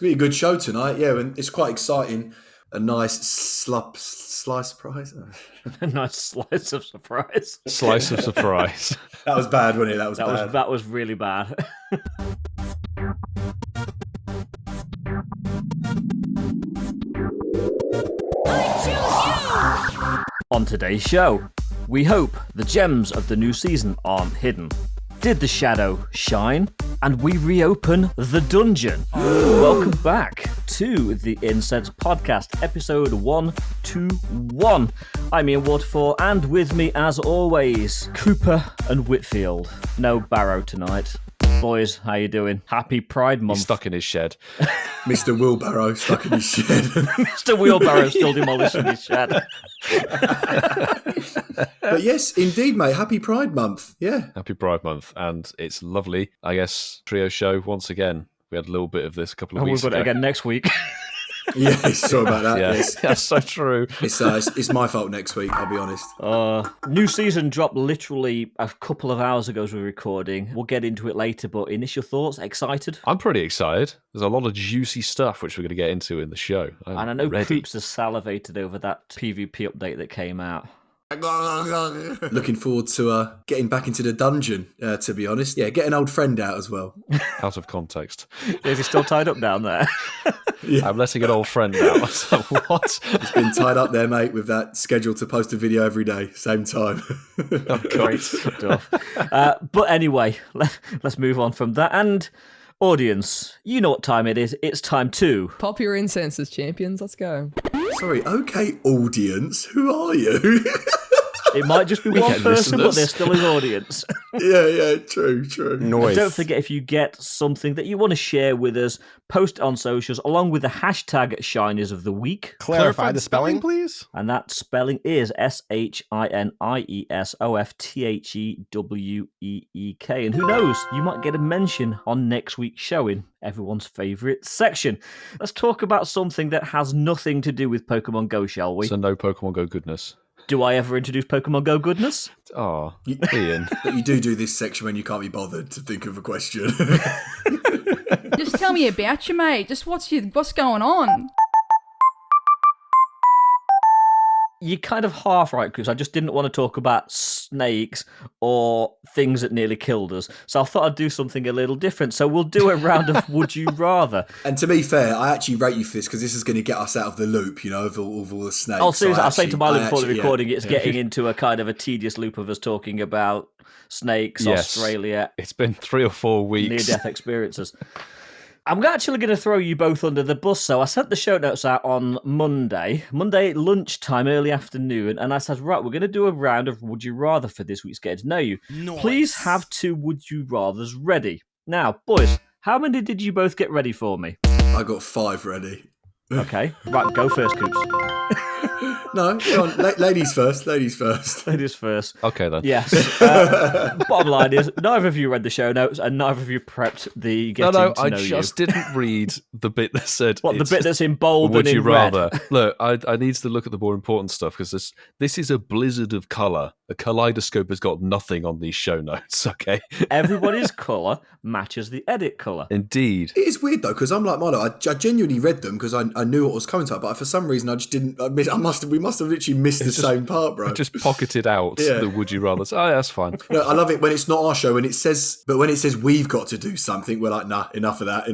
It's going to be a good show tonight, yeah, and it's quite exciting. A nice slice surprise. A nice slice of surprise. Slice of surprise. That was bad, wasn't it? That was bad. That was really bad. On today's show, we hope the gems of the new season aren't hidden. Did the shadow shine? And we reopen the dungeon. Welcome back to the Incensed podcast, episode 121. I'm Ian Waterfall, and with me, as always, Cooper and Whitfield. No Barrow tonight. Boys, how you doing? Happy Pride Month. He's stuck in his shed. Mr. Wheelbarrow stuck in his shed. Mr. Wheelbarrow still demolishing his shed. But yes, indeed, mate. Happy Pride Month. Yeah. Happy Pride Month. And it's lovely, I guess, trio show once again. We had a little bit of this a couple of weeks ago. We've got it again next week. Yeah, sorry about that. Yeah, Yes. that's so true. It's my fault next week, I'll be honest. New season dropped literally a couple of hours ago as we're recording. We'll get into it later, but initial thoughts? Excited? I'm pretty excited. There's a lot of juicy stuff which we're going to get into in the show. And I know Coops has salivated over that PvP update that came out. Looking forward to getting back into the dungeon, to be honest. Yeah, get an old friend out as well. Out of context. Is he still tied up down there? Yeah. I'm letting an old friend out. So what? He's been tied up there, mate, with that schedule to post a video every day, same time. Great stuff. But anyway, let's move on from that. And audience, you know what time it is. It's time to pop your incenses, champions. Let's go. Sorry, okay, audience, who are you? It might just be one person, but there's still an audience. Yeah, true. Noise. Don't forget, if you get something that you want to share with us, post it on socials, along with the hashtag Shiners of the Week. Clarify the spelling, please. And that spelling is SHINIESOFTHEWEEK. And who knows, you might get a mention on next week's show in everyone's favourite section. Let's talk about something that has nothing to do with Pokemon Go, shall we? So no Pokemon Go goodness. Do I ever introduce Pokemon Go goodness? Oh, Ian. But you do this section when you can't be bothered to think of a question. Just tell me about you, mate. Just what's going on? You're kind of half right, because I just didn't want to talk about snakes or things that nearly killed us. So I thought I'd do something a little different. So we'll do a round of Would You Rather. And to be fair, I actually rate you for this because this is going to get us out of the loop, of all the snakes. Oh, seriously, I'll say to Milo before the yeah. recording, it's getting into a kind of a tedious loop of us talking about snakes, Yes. Australia, It's been 3 or 4 weeks. near-death experiences. I'm actually going to throw you both under the bus. So I sent the show notes out on Monday lunchtime, early afternoon, and I said, right, we're going to do a round of Would You Rather for this week's Getting to Know You. Nice. Please have 2 Would You Rathers ready. Now, boys, how many did you both get ready for me? I got 5 ready. Okay, right, go first, Coops. No, go on. Ladies first. Ladies first. Okay, then. Yes. Bottom line is, neither of you read the show notes, and neither of you prepped the Getting to Know I You. just didn't read the bit that said... What, the bit that's in bold Would and you in red? rather? Look, I need to look at the more important stuff, because this is a blizzard of colour. A kaleidoscope has got nothing on these show notes, okay? Everybody's colour matches the edit colour. Indeed. It is weird though, because I'm like Milo. I genuinely read them because I knew what was coming to it, but for some reason I just didn't. We must have literally missed the same part, bro. I just pocketed out Yeah. the would you rather. Oh, that's fine. No, I love it when it's not our show and it says, but when it says we've got to do something, we're like, nah, enough of that.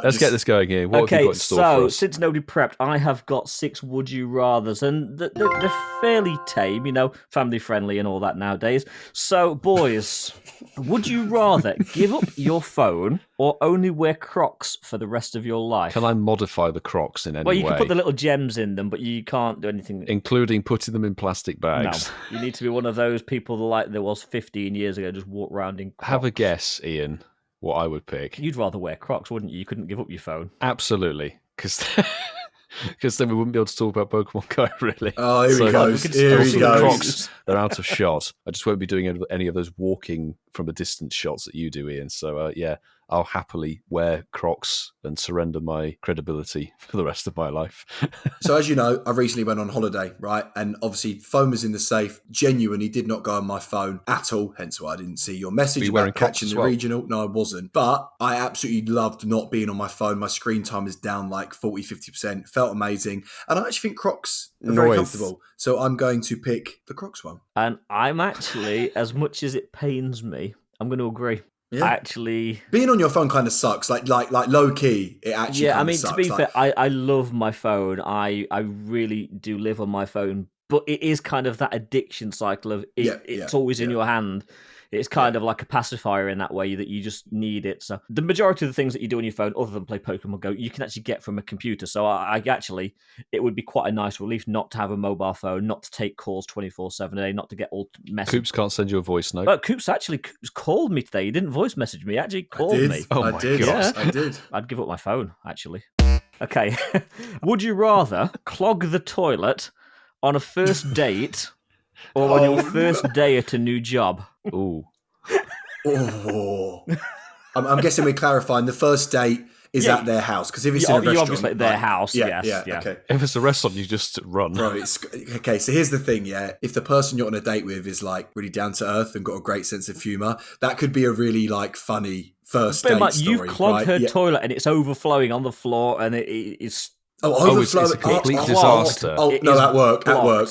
Let's get this going here. What have you got in store for so us? since nobody prepped, I have got 6 Would You Rathers, and they're fairly tame, family friendly and all that nowadays. So, boys, would you rather give up your phone or only wear Crocs for the rest of your life? Can I modify the Crocs in any way? Well, you can put the little gems in them, but you can't do anything. Including putting them in plastic bags. No, you need to be one of those people like there was 15 years ago, just walk around in Crocs. Have a guess, Ian, what I would pick. You'd rather wear Crocs, wouldn't you? You couldn't give up your phone. Absolutely. Because then we wouldn't be able to talk about Pokemon Go, really. Oh, here he goes. Also, the goes. Crocs, they're out of shot. I just won't be doing any of those walking from a distance shots that you do, Ian. So, yeah, I'll happily wear Crocs and surrender my credibility for the rest of my life. So as you know, I recently went on holiday, right? And obviously phone was in the safe. Genuinely did not go on my phone at all, hence why I didn't see your message about catching the regional. No, I wasn't. But I absolutely loved not being on my phone. My screen time is down like 40, 50%. Felt amazing. And I actually think Crocs are very comfortable. So I'm going to pick the Crocs one. And I'm actually, as much as it pains me, I'm going to agree. Yeah. Actually, being on your phone kind of sucks. Like low key, it actually. Yeah, I mean, sucks. to be fair, I love my phone. I really do live on my phone, but it is kind of that addiction cycle of it's always in your hand. It's kind of like a pacifier in that way that you just need it. So the majority of the things that you do on your phone, other than play Pokemon Go, you can actually get from a computer. So I actually, it would be quite a nice relief not to have a mobile phone, not to take calls 24/7 a day, not to get all messages. Coops can't send you a voice note. But Coops called me today. He didn't voice message me. He actually called me. Oh my God. Yeah. I did. I'd give up my phone, actually. Okay. Would you rather clog the toilet on a first date or on your first day at a new job? Ooh. Oh. I'm guessing we're clarifying the first date is at their house, because if it's in a restaurant, obviously at their house. Yes. Okay. If it's a restaurant, you just run. Bro, okay. So here's the thing, yeah. If the person you're on a date with is like really down to earth and got a great sense of humor, that could be a really like funny first date story. You've clogged her toilet and it's overflowing on the floor, and it's. It's a complete disaster. At work.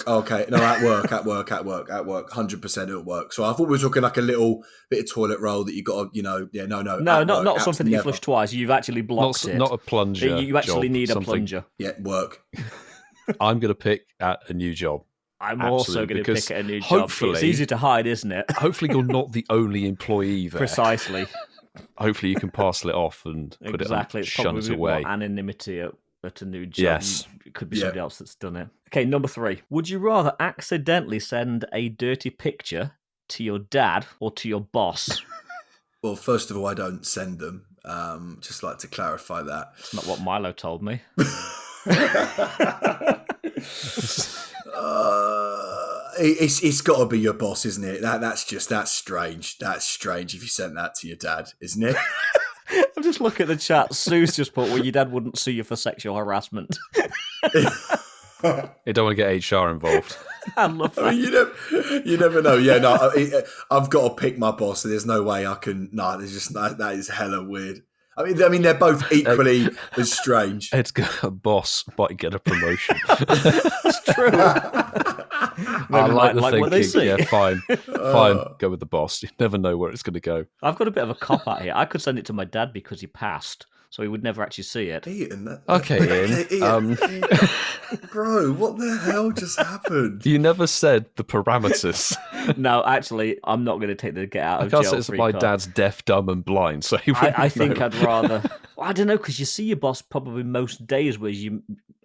Okay, no, at work. 100% it'll work. So I thought we were talking like a little bit of toilet roll that you got to, no. Not something that you flush twice. You've actually blocked it. Not a plunger. You actually need a plunger. Yeah, work. I'm going to pick at a new job. I'm also going to pick at a new job. It's easy to hide, isn't it? Hopefully you're not the only employee there. Precisely. Hopefully you can parcel it off and put it on, It's shun probably it away. more anonymity at a new job. Yes. It could be somebody else that's done it. Okay, number 3. Would you rather accidentally send a dirty picture to your dad or to your boss? Well, first of all, I don't send them. Just like to clarify that. It's not what Milo told me. It's got to be your boss, isn't it? That's strange. That's strange if you sent that to your dad, isn't it? I'm just looking at the chat. Sue's just put, well, your dad wouldn't sue you for sexual harassment. You don't want to get HR involved. I love that. I mean, you never know. Yeah, no, I've got to pick my boss. So there's no way I can. No, there's just that is hella weird. I mean, they're both equally as strange. Ed's got a boss might get a promotion. It's true. I like the thinking. What they say. Yeah, fine. Go with the boss. You never know where it's going to go. I've got a bit of a cop out here. I could send it to my dad because he passed, so he would never actually see it. Ian, Ian. Bro, what the hell just happened? You never said the parameters. No, actually, I'm not going to take the get out of I can't jail say it's free my card. dad's deaf, dumb, and blind, so he wouldn't I think know. I'd rather. Well, I don't know, because you see your boss probably most days, where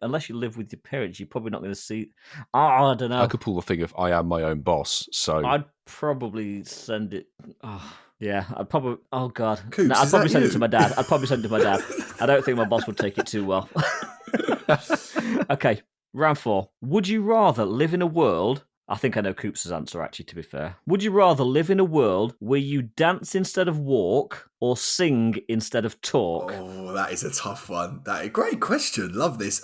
unless you live with your parents, you're probably not going to see. I don't know. I could pull the thing if I am my own boss. So I'd probably send it. Oh, yeah, I'd probably. Oh God, Coops, no, I'd probably send you? it to my dad. I'd probably send it to my dad. I don't think my boss would take it too well. Okay, round 4. Would you rather live in a world? I think I know Coops' answer, actually, to be fair. Would you rather live in a world where you dance instead of walk or sing instead of talk? Oh, that is a tough one. Great question. Love this.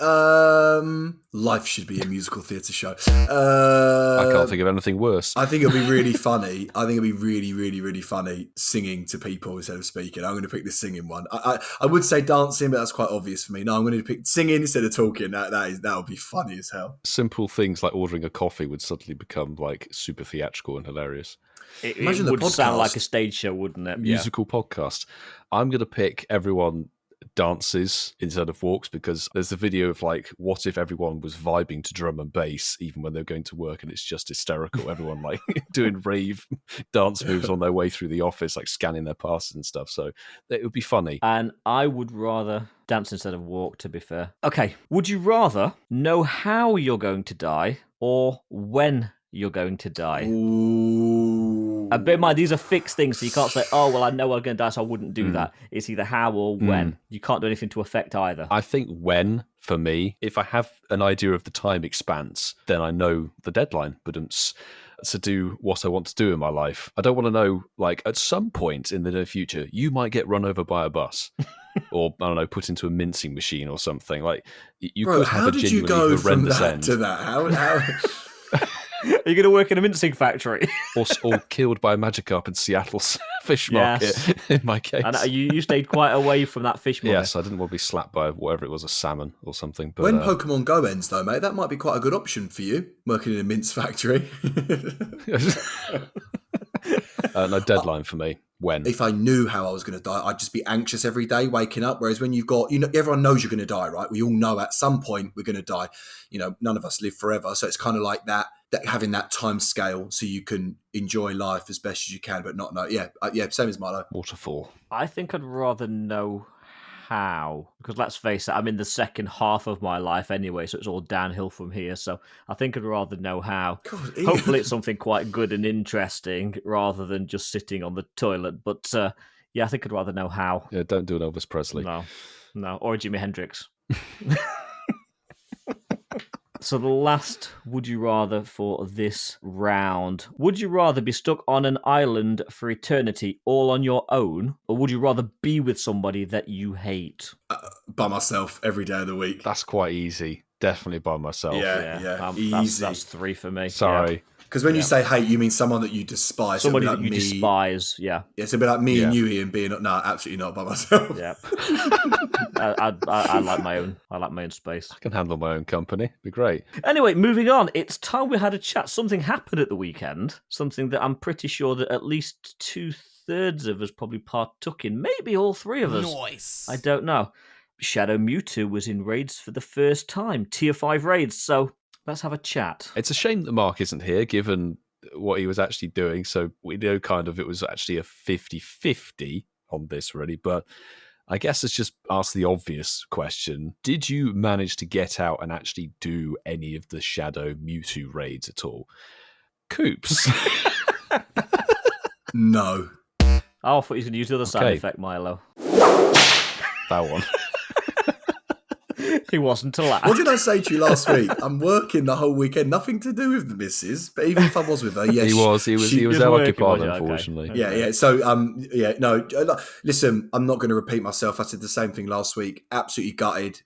Life should be a musical theatre show. I can't think of anything worse. I think it'll be really funny. I think it'll be really, really, really funny singing to people instead of speaking. I'm going to pick the singing one. I would say dancing, but that's quite obvious for me. No, I'm going to pick singing instead of talking. That would be funny as hell. Simple things like ordering a coffee would suddenly become like super theatrical and hilarious. It Imagine would the sound podcast. like a stage show, wouldn't it? Musical podcast. I'm going to pick everyone dances instead of walks, because there's a video of like, what if everyone was vibing to drum and bass even when they're going to work, and it's just hysterical. Everyone like doing rave dance moves on their way through the office, like scanning their passes and stuff. So it would be funny. And I would rather dance instead of walk, to be fair. Okay, would you rather know how you're going to die or when you're going to die? Ooh. And bear in mind, these are fixed things, so you can't say, oh, well, I know I'm going to die, so I wouldn't do that. It's either how or when. You can't do anything to affect either. I think when, for me, if I have an idea of the time expanse, then I know the deadline. But to do what I want to do in my life. I don't want to know, like, at some point in the near future, you might get run over by a bus. Or, I don't know, put into a mincing machine or something. Like, you Bro, could have how a did you genuinely go from horrendous that end. to that? How... Are you going to work in a mincing factory? or killed by a Magikarp in Seattle's fish market, in my case. And you stayed quite away from that fish market. Yes, I didn't want to be slapped by whatever it was, a salmon or something. But when Pokemon Go ends, though, mate, that might be quite a good option for you, working in a mince factory. no deadline for me. When? If I knew how I was going to die, I'd just be anxious every day waking up. Whereas when you've got, everyone knows you're going to die, right? We all know at some point we're going to die. None of us live forever. So it's kind of like that having that time scale so you can enjoy life as best as you can, but not know. Yeah, same as Milo. Waterfall. I think I'd rather know how, because let's face it, I'm in the second half of my life anyway, so it's all downhill from here. So I think I'd rather know how. God, hopefully it's something quite good and interesting rather than just sitting on the toilet. But I think I'd rather know how. Yeah, don't do an Elvis Presley. No, or Jimi Hendrix. So the last would you rather for this round. Would you rather be stuck on an island for eternity all on your own, or would you rather be with somebody that you hate? By myself every day of the week. That's quite easy. Definitely by myself. Yeah. Easy. That's 3 for me. Sorry. Because when you say hate, you mean someone that you despise. Somebody that you despise, yeah. Yeah, so it'd be like me and you, Ian, being, no, absolutely not by myself. Yeah. I like my own. I like my own space. I can handle my own company. Be great. Anyway, moving on. It's time we had a chat. Something happened at the weekend. Something that I'm pretty sure that at least 2/3 of us probably partook in. Maybe all 3 of us. Nice. I don't know. Shadow MEWTWO was in raids for the first time. Tier 5 raids. So let's have a chat. It's a shame that Mark isn't here, given what he was actually doing. So we know kind of it was actually a 50-50 on this, really. But I guess let's just ask the obvious question. Did you manage to get out and actually do any of the Shadow MEWTWO raids at all? Coops. No. Oh, I thought you were going to use the other sound effect, Milo. That one. He wasn't allowed. What did I say to you last week? I'm working the whole weekend. Nothing to do with the missus. But even if I was with her, yes. He was occupied, unfortunately. Okay. Yeah. So, no. Listen, I'm not going to repeat myself. I said the same thing last week. Absolutely gutted.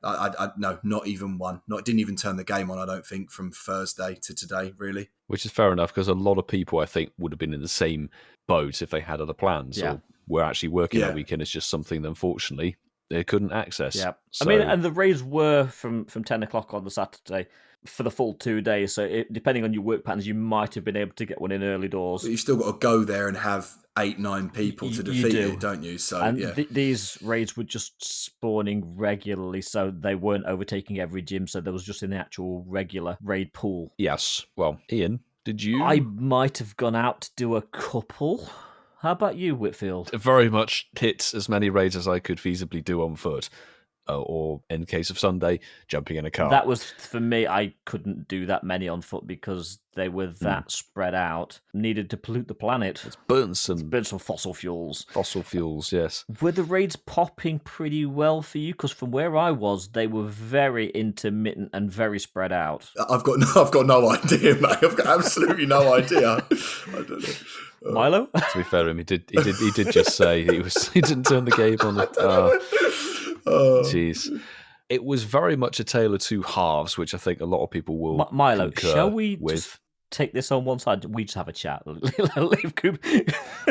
No, not even one. Didn't even turn the game on, I don't think, from Thursday to today, really. Which is fair enough, because a lot of people, I think, would have been in the same boat if they had other plans or were actually working that weekend. It's just something that, unfortunately, they couldn't access. Yeah. So, and the raids were from 10 o'clock on the Saturday for the full 2 days. So depending on your work patterns, you might have been able to get one in early doors. But you've still got to go there and have 8-9 people to defeat it, don't you? So, and these raids were just spawning regularly, so they weren't overtaking every gym. So there was just in the actual regular raid pool. Yes. Well, Ian, did you? I might have gone out to do a couple. How about you, Whitfield? Very much hit as many raids as I could feasibly do on foot. Or in case of Sunday, jumping in a car. That was, for me, I couldn't do that many on foot because they were that spread out. Needed to pollute the planet. Let's burn some fossil fuels. Fossil fuels, yes. Were the raids popping pretty well for you? Because from where I was, they were very intermittent and very spread out. I've got no idea, mate. I've got absolutely no idea. I don't know. Milo? To be fair to him, he did just say he didn't turn the game on. Jeez. It was very much a tale of two halves, which I think a lot of people will Milo, concur shall we with. just take this on one side? We just have a chat. Leave Coop.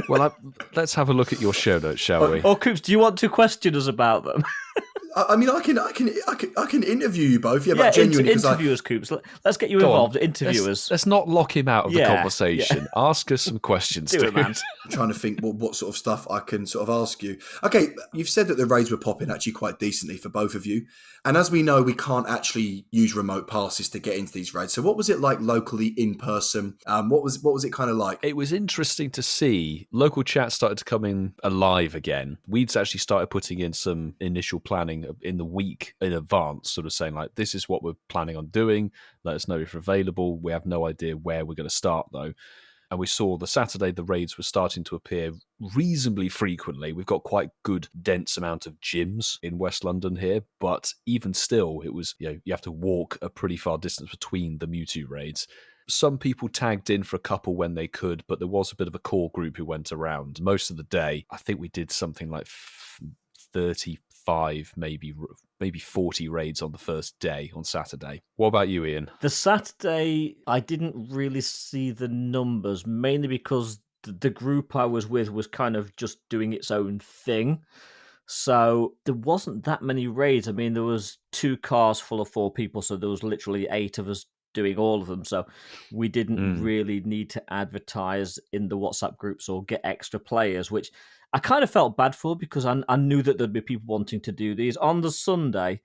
Well, let's have a look at your show notes, shall we? Or Coops, do you want to question us about them? I mean, I can interview you both. Yeah, but genuinely, interview us, Coops. Let's get you involved. Interview us. Let's not lock him out of the conversation. Yeah. Ask us some questions, do it, man. I'm trying to think what sort of stuff I can sort of ask you. Okay, you've said that the raids were popping actually quite decently for both of you, and as we know, we can't actually use remote passes to get into these raids. So, what was it like locally in person? What was it kind of like? It was interesting to see local chat started to come in alive again. We'd actually started putting in some initial planning in the week in advance, sort of saying like, this is what we're planning on doing. Let us know if you're available. We have no idea where we're going to start though. And we saw the Saturday, the raids were starting to appear reasonably frequently. We've got quite good, dense amount of gyms in West London here, but even still, it was, you have to walk a pretty far distance between the MEWTWO raids. Some people tagged in for a couple when they could, but there was a bit of a core group who went around. Most of the day, I think we did something like 35, maybe 40 raids on the first day on Saturday. What about you, Ian? The Saturday, I didn't really see the numbers, mainly because the group I was with was kind of just doing its own thing. So there wasn't that many raids. I mean, there was 2 cars full of 4 people, so there was literally 8 of us doing all of them. So we didn't really need to advertise in the WhatsApp groups or get extra players, which I kind of felt bad for because I knew that there'd be people wanting to do these. On the Sunday,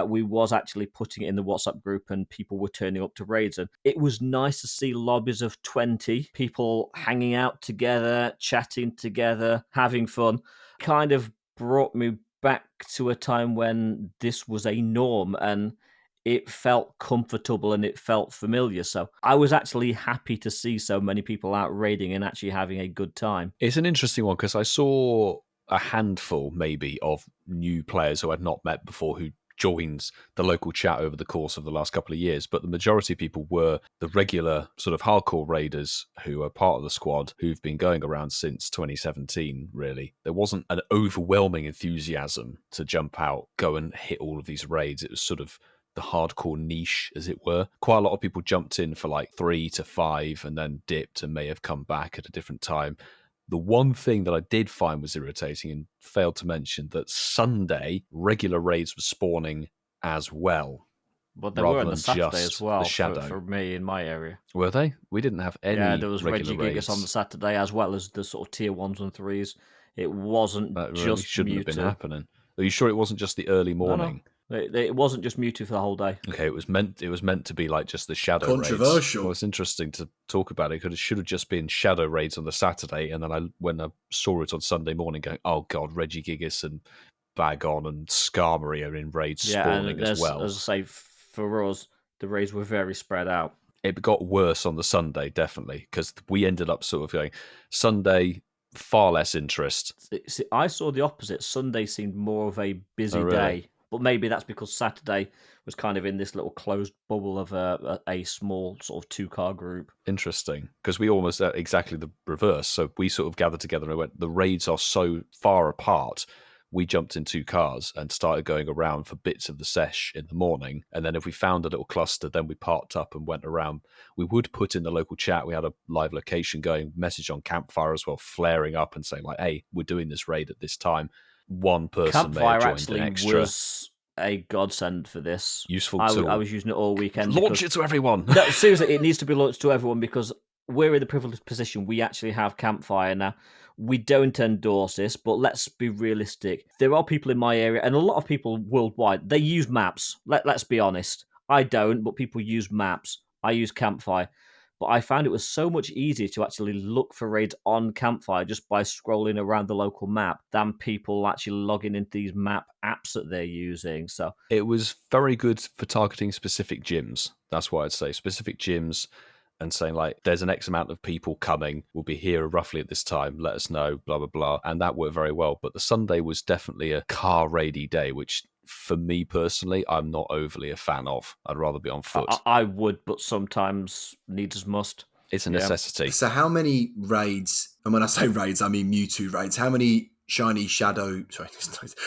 we was actually putting it in the WhatsApp group and people were turning up to raids. And it was nice to see lobbies of 20 people hanging out together, chatting together, having fun. Kind of brought me back to a time when this was a norm and it felt comfortable and it felt familiar. So I was actually happy to see so many people out raiding and actually having a good time. It's an interesting one because I saw a handful maybe of new players who I'd not met before who joined the local chat over the course of the last couple of years, but the majority of people were the regular sort of hardcore raiders who are part of the squad who've been going around since 2017, really. There wasn't an overwhelming enthusiasm to jump out, go and hit all of these raids. It was sort of the hardcore niche, as it were. Quite a lot of people jumped in for like 3 to 5 and then dipped and may have come back at a different time. The one thing that I did find was irritating and failed to mention that Sunday, regular raids were spawning as well. But they were on the Saturday as well for me in my area. Were they? We didn't have any. Yeah, there was Regigigas on the Saturday as well as the sort of tier 1s and 3s. It wasn't that just really shouldn't Mewtwo. have been happening. Are you sure it wasn't just the early morning? No. It wasn't just Mewtwo for the whole day. Okay, it was meant to be like just the shadow Controversial. raids. Well, it's interesting to talk about it because it should have just been shadow raids on the Saturday, and then when I saw it on Sunday morning, going, oh god, Regigigas and Bagon and Skarmory are in raids spawning as well. As I say, for us, the raids were very spread out. It got worse on the Sunday, definitely, because we ended up sort of going Sunday. Far less interest. See, I saw the opposite. Sunday seemed more of a busy day, but maybe that's because Saturday was kind of in this little closed bubble of a small sort of 2-car group. Interesting, because we almost exactly the reverse. So we sort of gathered together and went, the raids are so far apart. We jumped in 2 cars and started going around for bits of the sesh in the morning. And then if we found a little cluster, then we parked up and went around. We would put in the local chat. We had a live location going, message on Campfire as well, flaring up and saying like, hey, we're doing this raid at this time. One person Campfire may have joined an extra. Was a godsend for this. Useful tool. I was using it all weekend. Launch it to everyone. No, seriously, it needs to be launched to everyone because we're in the privileged position. We actually have Campfire now. We don't endorse this, but let's be realistic. There are people in my area, and a lot of people worldwide, they use maps. Let's be honest. I don't, but people use maps. I use Campfire. But I found it was so much easier to actually look for raids on Campfire just by scrolling around the local map than people actually logging into these map apps that they're using. So it was very good for targeting specific gyms. That's what I'd say. Specific gyms. And saying like, there's an X amount of people coming, we'll be here roughly at this time, let us know, blah, blah, blah. And that worked very well. But the Sunday was definitely a car raidy day, which for me personally, I'm not overly a fan of. I'd rather be on foot. I would, but sometimes needs must. It's a necessity. So how many raids, and when I say raids, I mean Mewtwo raids, how many shiny Shadow... Sorry,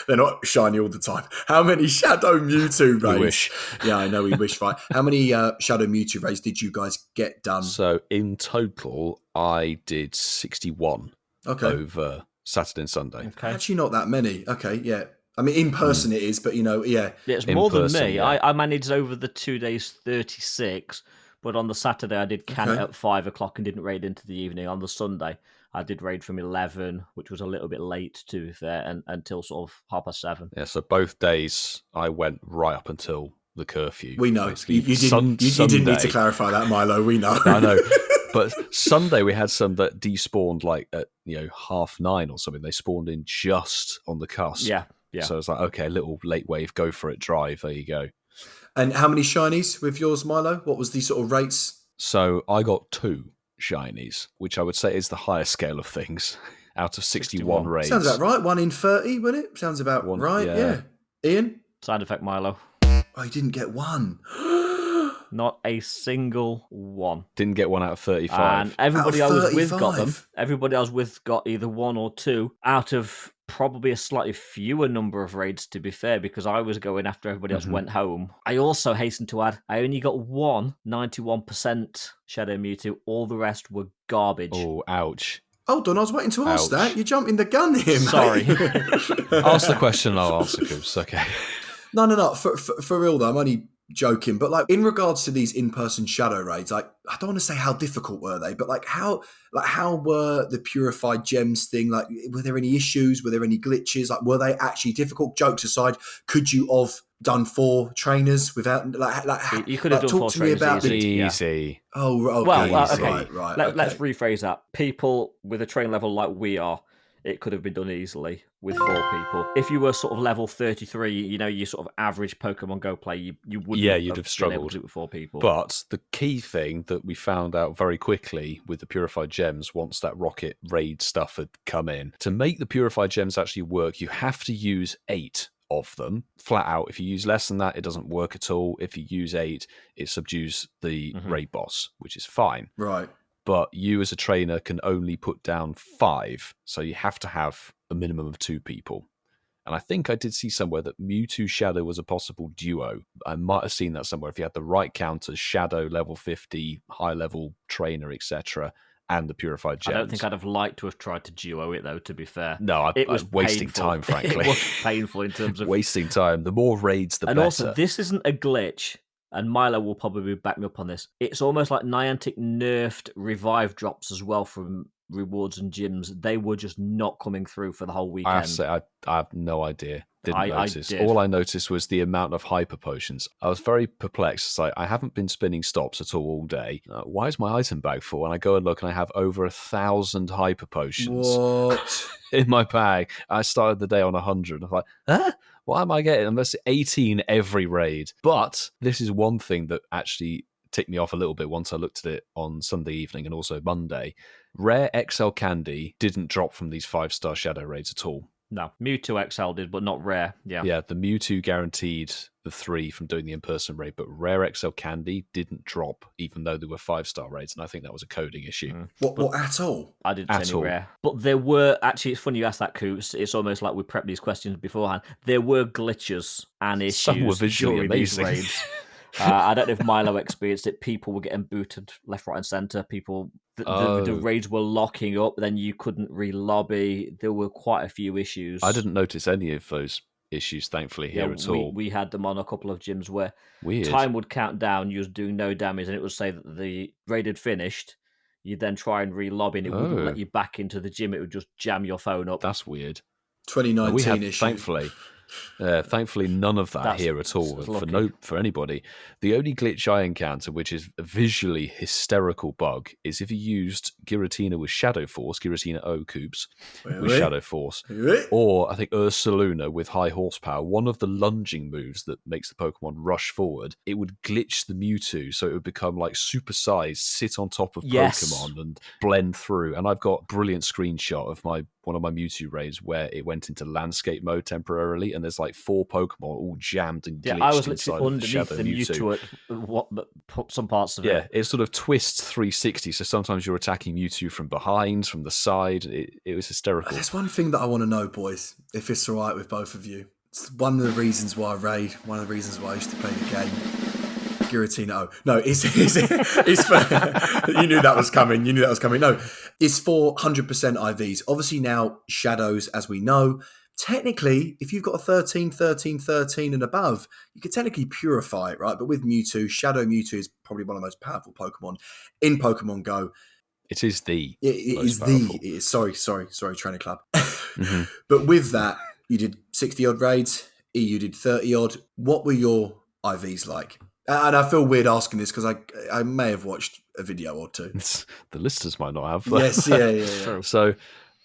they're not shiny all the time. How many Shadow Mewtwo raids? We wish. Yeah, I know we wish, right? How many Shadow Mewtwo raids did you guys get done? So in total, I did 61 over Saturday and Sunday. Okay. Actually not that many. Okay, yeah. I mean, in person it is, but you know, yeah. It's more than me. Yeah. I managed over the 2 days 36, but on the Saturday I did can it at 5 o'clock and didn't raid into the evening. On the Sunday, I did raid from 11, which was a little bit late, to be fair, and until sort of 7:30. Yeah, so both days I went right up until the curfew. We know. You didn't need to clarify that, Milo. We know. I know. But Sunday we had some that despawned like at 9:30 or something. They spawned in just on the cusp. Yeah. So I was like, okay, little late wave, go for it, drive. There you go. And how many shinies with yours, Milo? What was the sort of rates? So I got 2 shinies, which I would say is the highest scale of things out of 61 raids. Sounds about right. 1 in 30, wouldn't it? Sounds about right. Yeah. Ian? Side effect Milo. Oh, he didn't get 1. Not a single one. Didn't get 1 out of 35. And everybody I was with got them. 35? Everybody I was with got either 1 or 2 out of probably a slightly fewer number of raids, to be fair, because I was going after everybody else went home. I also hasten to add, I only got 91% Shadow Mewtwo. All the rest were garbage. Oh, ouch. Hold on, I was waiting to ask that. You're jumping the gun here, mate. Sorry. Ask the question, I'll answer, Goose. Okay. No. For real though, I'm only joking. But like in regards to these in-person shadow raids, like I don't want to say how difficult were they, but how were the purified gems thing? Like, were there any issues? Were there any glitches? Like, were they actually difficult? Jokes aside, could you have done 4 trainers without you could have done 4 trainers easy. Oh, okay. Well, okay. Right. Let's rephrase that. People with a train level like we are, it could have been done easily with 4 people. If you were sort of level 33, you sort of average Pokemon Go play, you wouldn't you'd have struggled been able to do it with 4 people. But the key thing that we found out very quickly with the purified gems, once that rocket raid stuff had come in, to make the purified gems actually work, you have to use 8 of them flat out. If you use less than that, it doesn't work at all. If you use 8, it subdues the raid boss, which is fine. Right. But you as a trainer can only put down 5, so you have to have a minimum of 2 people. And I think I did see somewhere that Mewtwo Shadow was a possible duo. I might have seen that somewhere. If you had the right counters, Shadow level 50, high level trainer, etc., and the purified gems. I don't think I'd have liked to have tried to duo it, though, to be fair. No, it was wasting painful. time, frankly. It was painful in terms of... wasting time. The more raids, the better. And also, this isn't a glitch, and Milo will probably back me up on this. It's almost like Niantic nerfed revive drops as well from rewards and gyms. They were just not coming through for the whole weekend. I have to say, I have no idea. Didn't notice. I did. All I noticed was the amount of hyper potions. I was very perplexed. It's like, I haven't been spinning stops at all day. Why is my item bag full? And I go and look, and I have over 1,000 hyper potions What? in my bag. I started the day on 100. I'm like, huh? What am I getting? Unless 18 every raid. But this is one thing that actually ticked me off a little bit once I looked at it on Sunday evening and also Monday. Rare XL Candy didn't drop from these 5-star Shadow raids at all. No, Mewtwo XL did, but not Rare. Yeah, the Mewtwo guaranteed the 3 from doing the in-person raid, but Rare XL Candy didn't drop, even though there were 5-star raids, and I think that was a coding issue. What at all? I didn't see any Rare. But there were, actually, it's funny you asked that, Coots. It's almost like we prepped these questions beforehand. There were glitches and issues. Some were visually amazing. These raids. I don't know if Milo experienced it. People were getting booted left, right, and centre. The raids were locking up. Then you couldn't re-lobby. There were quite a few issues. I didn't notice any of those issues, thankfully, here at all. We had them on a couple of gyms where Weird. Time would count down. You was doing no damage, and it would say that the raid had finished. You'd then try and re-lobby, and it wouldn't let you back into the gym. It would just jam your phone up. That's weird. 2019 issue. Thankfully, none of that here at all for anybody. The only glitch I encountered, which is a visually hysterical bug, is if you used Giratina with Shadow Force, Giratina O Coops with Shadow Force, or I think Ursaluna with high horsepower, one of the lunging moves that makes the Pokemon rush forward, it would glitch the Mewtwo, so it would become like supersized, sit on top of Pokemon and blend through. And I've got a brilliant screenshot of one of my Mewtwo raids where it went into landscape mode temporarily, and there's like 4 Pokemon all jammed and glitched I was inside literally underneath the Mewtwo at some parts of it. Yeah, it sort of twists 360, so sometimes you're attacking Mewtwo from behind, from the side. It was hysterical. There's one thing that I want to know, boys, if it's all right with both of you. It's one of the reasons why I raid, one of the reasons why I used to play the game. Giratina O. No, it's for... You knew that was coming. No, it's for 100% IVs. Obviously now, Shadows, as we know, technically, if you've got a 13, 13, 13 and above, you could technically purify it, right? But with Mewtwo, Shadow Mewtwo is probably one of the most powerful Pokemon in Pokemon Go. It is the Sorry, Trainer Club. But with that, you did 60-odd raids. EU did 30-odd. What were your IVs like? And I feel weird asking this because I may have watched a video or two. The listeners might not have. Yes, yeah. So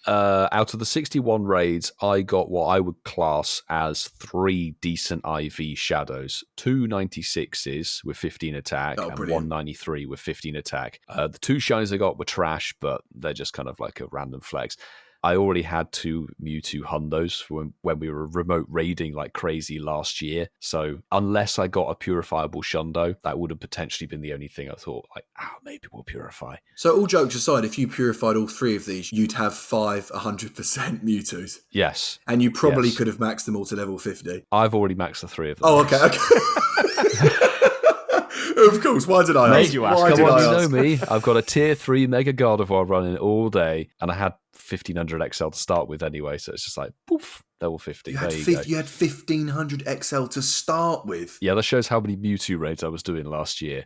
out of the 61 raids, I got what I would class as 3 decent IV Shadows. 2 96s with 15 attack and 193 with 15 attack. The 2 shinies I got were trash, but they're just kind of like a random flex. I already had 2 Mewtwo Hundos when we were remote raiding like crazy last year. So unless I got a purifiable Shundo, that would have potentially been the only thing I thought, like, maybe we'll purify. So all jokes aside, if you purified all 3 of these, you'd have 5 100% Mewtwo's. Yes. And you probably could have maxed them all to level 50. I've already maxed the 3 of them. Oh, okay. Of course, why did I ask? You ask. Come on, you know me. I've got a tier 3 Mega Gardevoir running all day, and I had 1500 XL to start with anyway, so it's just like, poof, level 50. You there had, you go. you had 1500 XL to start with. Yeah, that shows how many Mewtwo raids I was doing last year.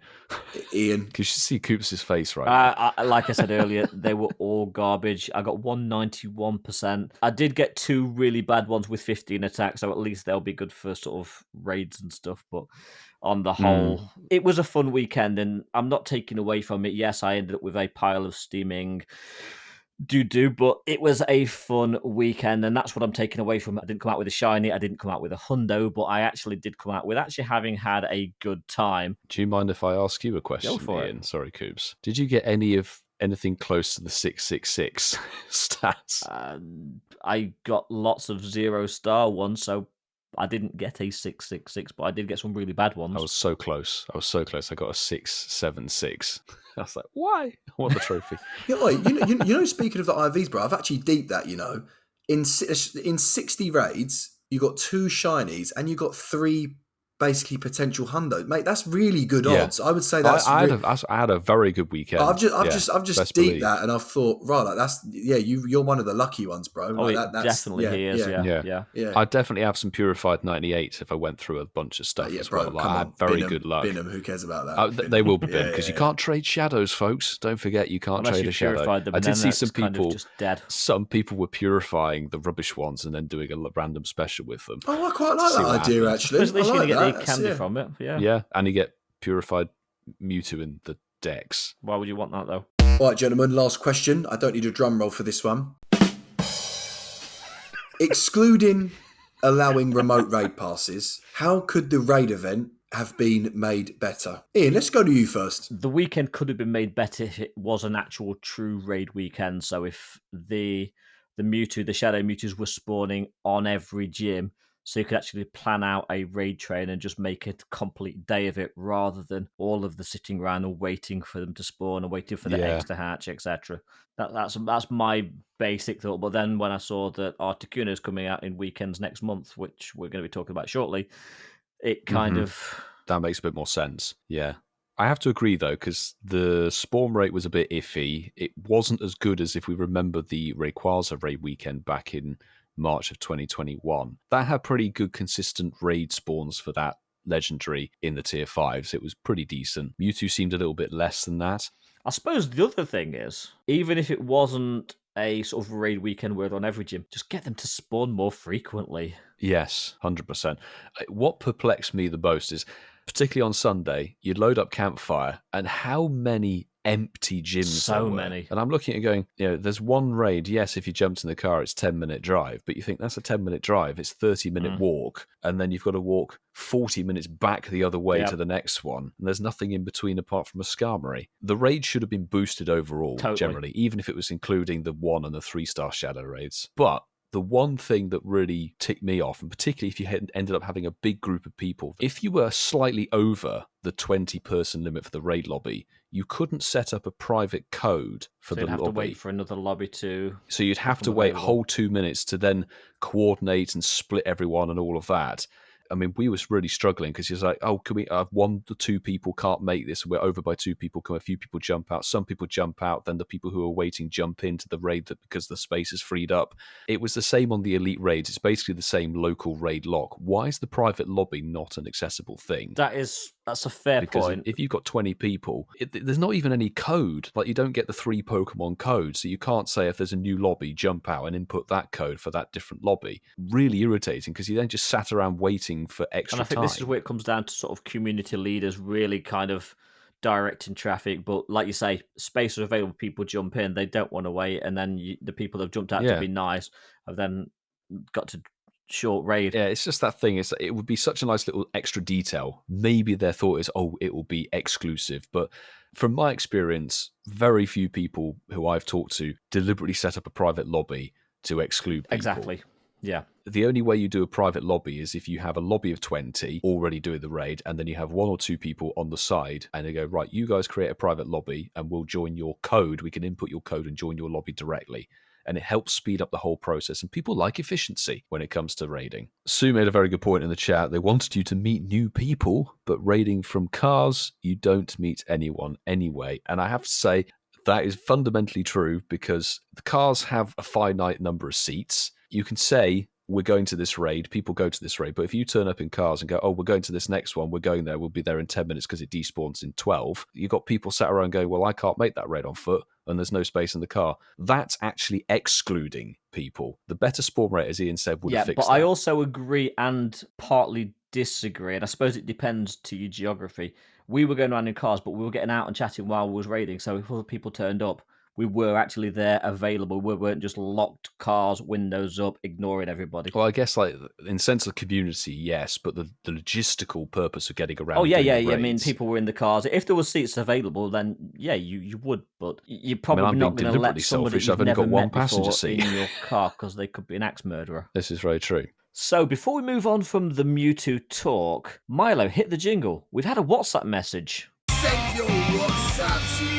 Ian. You should see Coops' face right now. Like I said earlier, they were all garbage. I got 191%. I did get 2 really bad ones with 15 attacks, so at least they'll be good for sort of raids and stuff, but on the whole, it was a fun weekend, and I'm not taking away from it. Yes, I ended up with a pile of steaming do, but it was a fun weekend, and that's what I'm taking away from it. I didn't come out with a shiny, I didn't come out with a hundo, but I actually did come out with actually having had a good time. Do you mind if I ask you a question, Go for Ian? Sorry, Coops. Did you get anything close to the 666 stats? I got lots of 0-star ones, so I didn't get a 666, but I did get some really bad ones. I was so close. I got a 676. I was like, why? I want the trophy. You know, speaking of the IVs, bro, I've actually deeped that, you know. In 60 raids, you got 2 shinies and you got 3 basically potential hundos. Mate, that's really good odds. I would say that's... I had a very good weekend. I've just deeped that, and I've thought, right, like that's... Yeah, you're one of the lucky ones, bro. Oh, like that's definitely he is, yeah. I'd definitely have some purified 98s if I went through a bunch of stuff as well. Like, I had very good luck. Bin them, who cares about that? They will be bin, because you can't trade shadows, folks. Don't forget, you can't trade a shadow. I did see some people... just dead. Some people were purifying the rubbish ones and then doing a random special with them. Oh, I quite like that idea, actually. At least you're going to get the candy from it. Yeah, and you get purified Mewtwo in the Dex. Why would you want that, though? All right, gentlemen, last question. I don't need a drum roll for this one. Excluding allowing remote raid passes, how could the raid event have been made better? Ian, let's go to you first. The weekend could have been made better if it was an actual true raid weekend. So if the Mewtwo, the Shadow Mewtwo's were spawning on every gym, so you could actually plan out a raid train and just make it a complete day of it, rather than all of the sitting around and waiting for them to spawn and waiting for the eggs to hatch, etc. That's my basic thought. But then when I saw that Articuno is coming out in weekends next month, which we're going to be talking about shortly, it kind of... That makes a bit more sense, yeah. I have to agree, though, because the spawn rate was a bit iffy. It wasn't as good as if we remember the Rayquaza raid weekend back in March of 2021. That had pretty good consistent raid spawns for that legendary in the tier 5s. It was pretty decent. Mewtwo seemed a little bit less than that. I suppose the other thing is, even if it wasn't a sort of raid weekend where they're on every gym, just get them to spawn more frequently. Yes, 100%. What perplexed me the most is, particularly on Sunday, you'd load up Campfire, and how many empty gyms so many. And I'm looking at it going, there's one raid. Yes, if you jumped in the car, it's 10-minute drive, but you think that's a 10-minute drive. It's 30-minute walk, and then you've got to walk 40 minutes back the other way to the next one, and there's nothing in between apart from a Skarmory. The raid should have been boosted overall, generally, even if it was including the 1 and the 3-star Shadow raids. But the one thing that really ticked me off, and particularly if you ended up having a big group of people, if you were slightly over the 20-person limit for the raid lobby, you couldn't set up a private code for the lobby. So you'd have to wait for another lobby to... So you'd have to wait a whole 2 minutes to then coordinate and split everyone and all of that. I mean, we was really struggling because he's like, oh, can we have 1 or 2 people can't make this. We're over by 2 people. Can a few people jump out? Some people jump out. Then the people who are waiting jump into the raid because the space is freed up. It was the same on the elite raids. It's basically the same local raid lock. Why is the private lobby not an accessible thing? That's a fair point. If you've got 20 people, there's not even any code. Like, you don't get the 3 Pokemon codes, so you can't say if there's a new lobby, jump out and input that code for that different lobby. Really irritating, because you then just sat around waiting for extra time. And I think this is where it comes down to sort of community leaders really kind of directing traffic. But like you say, space is available, people jump in, they don't want to wait, and then the people that have jumped out to be nice have then got to short raid. Yeah, it's just that thing. It would be such a nice little extra detail. Maybe their thought is, it will be exclusive. But from my experience, very few people who I've talked to deliberately set up a private lobby to exclude people. Exactly. Yeah. The only way you do a private lobby is if you have a lobby of 20 already doing the raid, and then you have 1 or 2 people on the side, and they go, right, you guys create a private lobby, and we'll join your code. We can input your code and join your lobby directly. And it helps speed up the whole process. And people like efficiency when it comes to raiding. Sue made a very good point in the chat. They wanted you to meet new people, but raiding from cars, you don't meet anyone anyway. And I have to say, that is fundamentally true, because the cars have a finite number of seats. You can say, we're going to this raid, people go to this raid, but if you turn up in cars and go, oh, we're going to this next one, we're going there, we'll be there in 10 minutes because it despawns in 12, you've got people sat around going, well, I can't make that raid on foot, and there's no space in the car. That's actually excluding people. The better spawn rate, as Ian said, would have fixed that. I also agree and partly disagree, and I suppose it depends to your geography. We were going around in cars, but we were getting out and chatting while we was raiding, so if other people turned up, we were actually there available. We weren't just locked cars, windows up, ignoring everybody. Well, I guess like in sense of community, yes, but the logistical purpose of getting around. Oh yeah. I mean, people were in the cars. If there were seats available, then yeah, you would. But you're probably not going to let somebody you've never met before in your car because they could be an axe murderer. This is very true. So before we move on from the Mewtwo talk, Milo, hit the jingle. We've had a WhatsApp message. Send your WhatsApps now.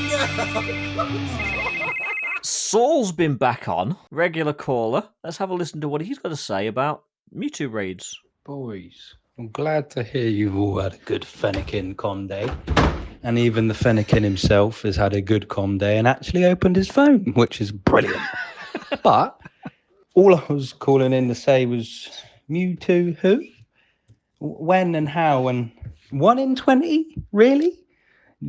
Saul's been back on, regular caller. Let's have a listen to what he's got to say about Mewtwo raids. Boys, I'm glad to hear you've all had a good Fennekin com day. And even the Fennekin himself has had a good com day and actually opened his phone, which is brilliant. But all I was calling in to say was, Mewtwo who? When and how? And 1 in 20? Really?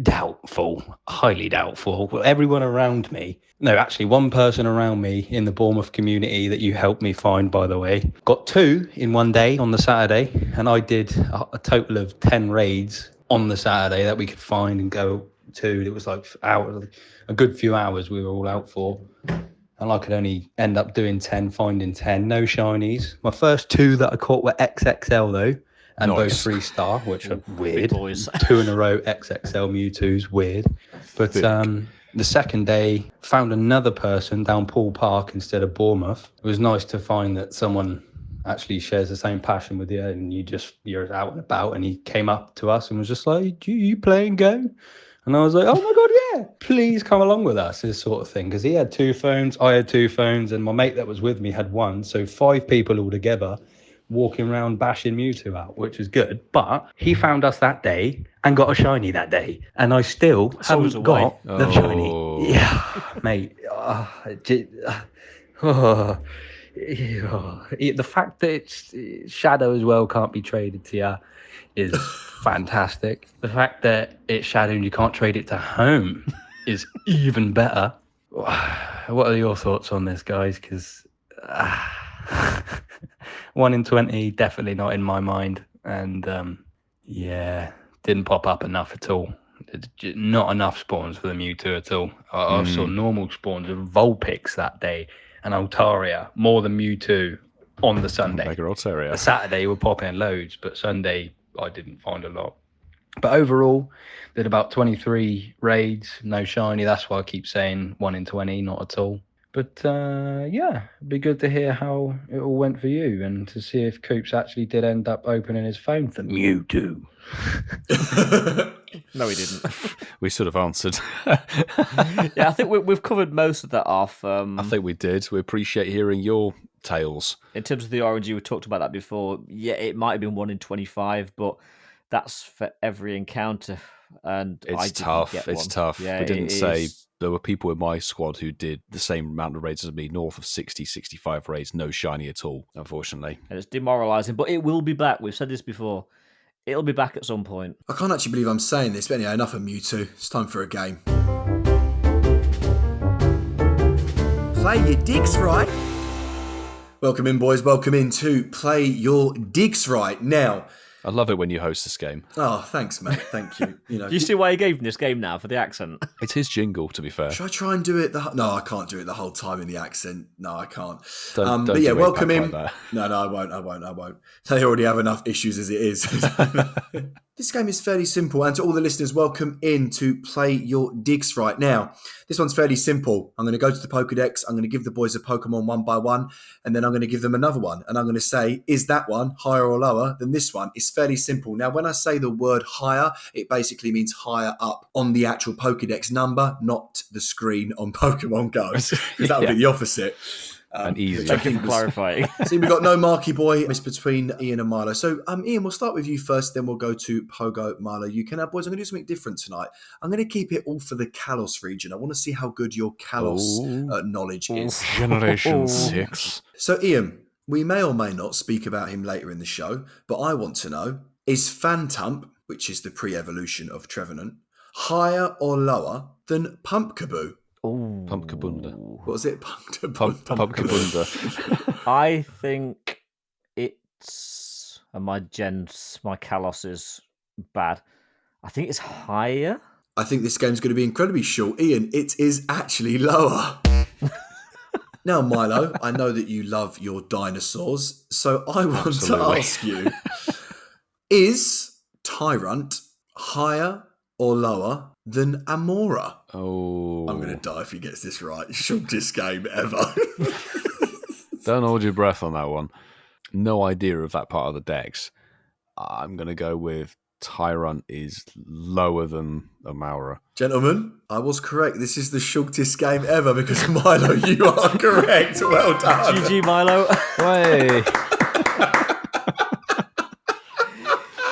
Doubtful. Highly doubtful. Everyone around me, no, actually one person around me in the Bournemouth community that you helped me find, by the way, got 2 in one day on the Saturday, and I did a total of 10 raids on the Saturday that we could find and go to. It was like a good few hours we were all out for, and I could only end up doing 10, finding 10, no shinies. My first 2 that I caught were XXL though, and both 3-star, which are weird. 2 in a row XXL Mewtwo's weird. But the second day, found another person down Poole Park instead of Bournemouth. It was nice to find that someone actually shares the same passion with you, and you're out and about. And he came up to us and was just like, you playing Go? And I was like, oh my God, yeah, please come along with us, this sort of thing. Because he had 2 phones, I had 2 phones, and my mate that was with me had 1. So 5 people all together walking around bashing Mewtwo out, which is good. But he found us that day and got a shiny that day, and I still haven't got the shiny. Yeah, mate. The fact that it's Shadow as well can't be traded to you is fantastic. The fact that it's Shadow and you can't trade it to home is even better. What are your thoughts on this, guys? Because 1 in 20, definitely not in my mind. And didn't pop up enough at all. Not enough spawns for the Mewtwo at all. I saw normal spawns of Vulpix that day and Altaria more than Mewtwo on the Sunday. The Saturday we're popping loads, but Sunday I didn't find a lot. But overall, did about 23 raids, no shiny. That's why I keep saying 1 in 20, not at all. But it'd be good to hear how it all went for you and to see if Coops actually did end up opening his phone for Mewtwo. No, he didn't. We sort of answered. Yeah, I think we've covered most of that off. I think we did. We appreciate hearing your tales. In terms of the RNG, we talked about that before. Yeah, it might have been 1 in 25, but that's for every encounter. And it's tough. It's tough. Yeah, we didn't say there were people in my squad who did the same amount of raids as me, north of 60, 65 raids, no shiny at all, unfortunately. And it's demoralising, but it will be back. We've said this before. It'll be back at some point. I can't actually believe I'm saying this, but anyway, enough of Mewtwo. It's time for a game. Play your digs right. Welcome in, boys. Welcome in to Play Your Digs Right. Now, I love it when you host this game. Oh, thanks, mate. Thank you. Do you see why he gave him this game now for the accent? It's his jingle, to be fair. Should I try and do it? No, I can't do it the whole time in the accent. No, I can't. Don't but yeah, welcome in. Like No, I won't. They already have enough issues as it is. This game is fairly simple, and to all the listeners, welcome in to Play Your Dex Right. Now, this one's fairly simple. I'm going to go to the Pokédex, I'm going to give the boys a Pokemon one by one, and then I'm going to give them another one, and I'm going to say, is that one higher or lower than this one? It's fairly simple. Now, when I say the word higher, it basically means higher up on the actual Pokédex number, not the screen on Pokemon GO, because that would be the opposite. And easy. Thank you for clarifying. See, we've got no Marky Boy. It's between Ian and Milo. So, Ian, we'll start with you first, then we'll go to Pogo, Milo. You can. Boys, I'm going to do something different tonight. I'm going to keep it all for the Kalos region. I want to see how good your Kalos knowledge is. Generation 6. So, Ian, we may or may not speak about him later in the show, but I want to know, is Phantump, which is the pre-evolution of Trevenant, higher or lower than Pumpkaboo? Oh, Pumpkabunda. What was it? Pumpkabunda. I think it's my Kalos is bad. I think it's higher. I think this game's going to be incredibly short. Ian, it is actually lower. Now, Milo, I know that you love your dinosaurs, so I want to ask you, is Tyrant higher or lower than Amora? Oh. I'm going to die if he gets this right. Shortest game ever. Don't hold your breath on that one. No idea of that part of the Dex. I'm going to go with Tyrant is lower than Amora. Gentlemen, I was correct. This is the shortest game ever because, Milo, you are correct. Well done. GG, Milo. Way.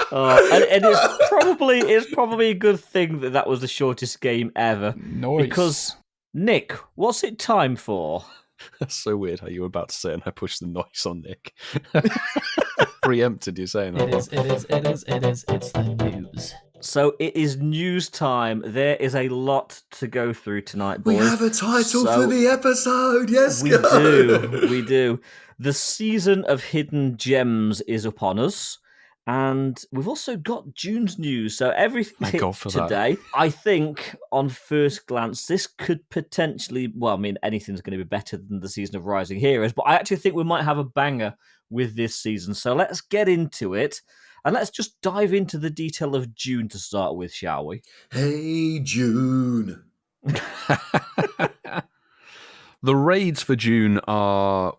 And it's probably a good thing that was the shortest game ever. Nice. Because, Nick, what's it time for? That's so weird how you were about to say it and I pushed the noise on Nick. Preempted you saying that. It is. It's the news. So it is news time. There is a lot to go through tonight, boys. We have a title for the episode. Yes, we do. The season of Hidden Gems is upon us. And we've also got June's news. So everything today, that. I think on first glance, this could potentially, anything's going to be better than the season of Rising Heroes, but I actually think we might have a banger with this season. So let's get into it. And let's just dive into the detail of June to start with, shall we? Hey, June. The raids for June are,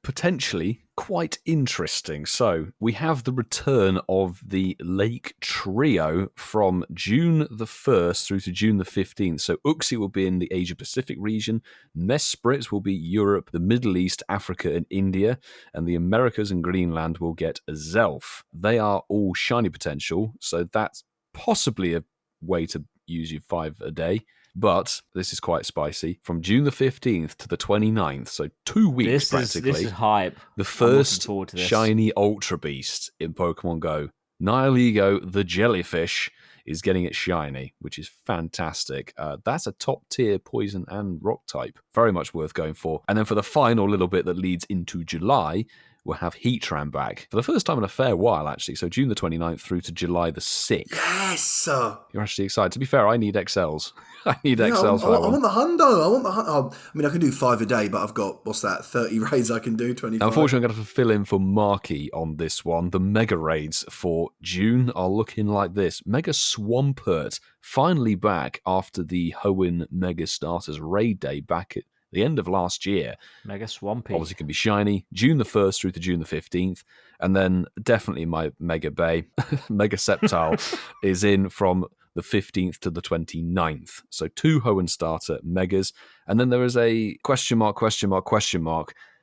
potentially quite interesting. So we have the return of the Lake Trio from June the 1st through to June the 15th. So Uxie will be in the Asia-Pacific region, Mesprit will be Europe, the Middle East, Africa and India, and the Americas and Greenland will get a Zelf. They are all shiny potential, so that's possibly a way to use your 5 a day. But this is quite spicy. From June the 15th to the 29th, so 2 weeks practically. This is hype. The first shiny Ultra Beast in Pokemon GO, Nihilego the Jellyfish, is getting it shiny, which is fantastic. That's a top tier poison and rock type. Very much worth going for. And then for the final little bit that leads into July, we'll have Heatran back for the first time in a fair while, actually. So June the 29th through to July the 6th. Yes! You're actually excited. To be fair, I need XLs. I need XLs for that one. I want the hundo. I mean, I can do 5 a day, but I've got, 30 raids I can do, 25. Unfortunately, I'm going to have to fill in for Marky on this one. The Mega Raids for June are looking like this. Mega Swampert, finally back after the Hoenn Mega Starters Raid Day back at the end of last year. Mega Swampy. Obviously can be shiny. June the 1st through to June the 15th. And then definitely my Mega Bay, Mega Sceptile, is in from the 15th to the 29th. So 2 Hoenn Starter Megas. And then there is a question mark,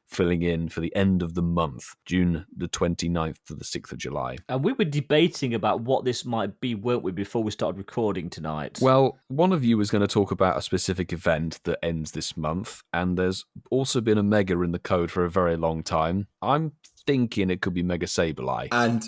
filling in for the end of the month, June the 29th to the 6th of July. And we were debating about what this might be, weren't we, before we started recording tonight? Well, one of you was going to talk about a specific event that ends this month, and there's also been a Mega in the code for a very long time. I'm thinking it could be Mega Sableye. And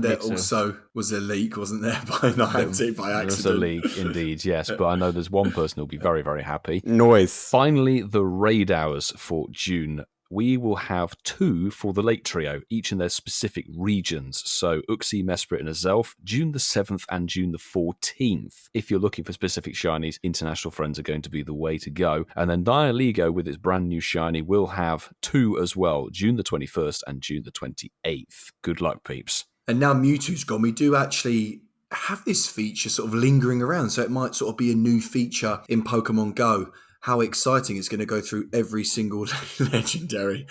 there also was a leak, wasn't there, by Niantic by accident? There's a leak, indeed, yes. But I know there's one person who'll be very, very happy. Noise. Finally, the raid hours for June. We will have 2 for the Lake Trio, each in their specific regions. So Uxie, Mesprit, and Azelf, June the 7th and June the 14th. If you're looking for specific shinies, international friends are going to be the way to go. And then Nihilego, with its brand new shiny, will have 2 as well, June the 21st and June the 28th. Good luck, peeps. And now Mewtwo's gone, we do actually have this feature sort of lingering around. So it might sort of be a new feature in Pokemon Go. How exciting it's going to go through every single legendary.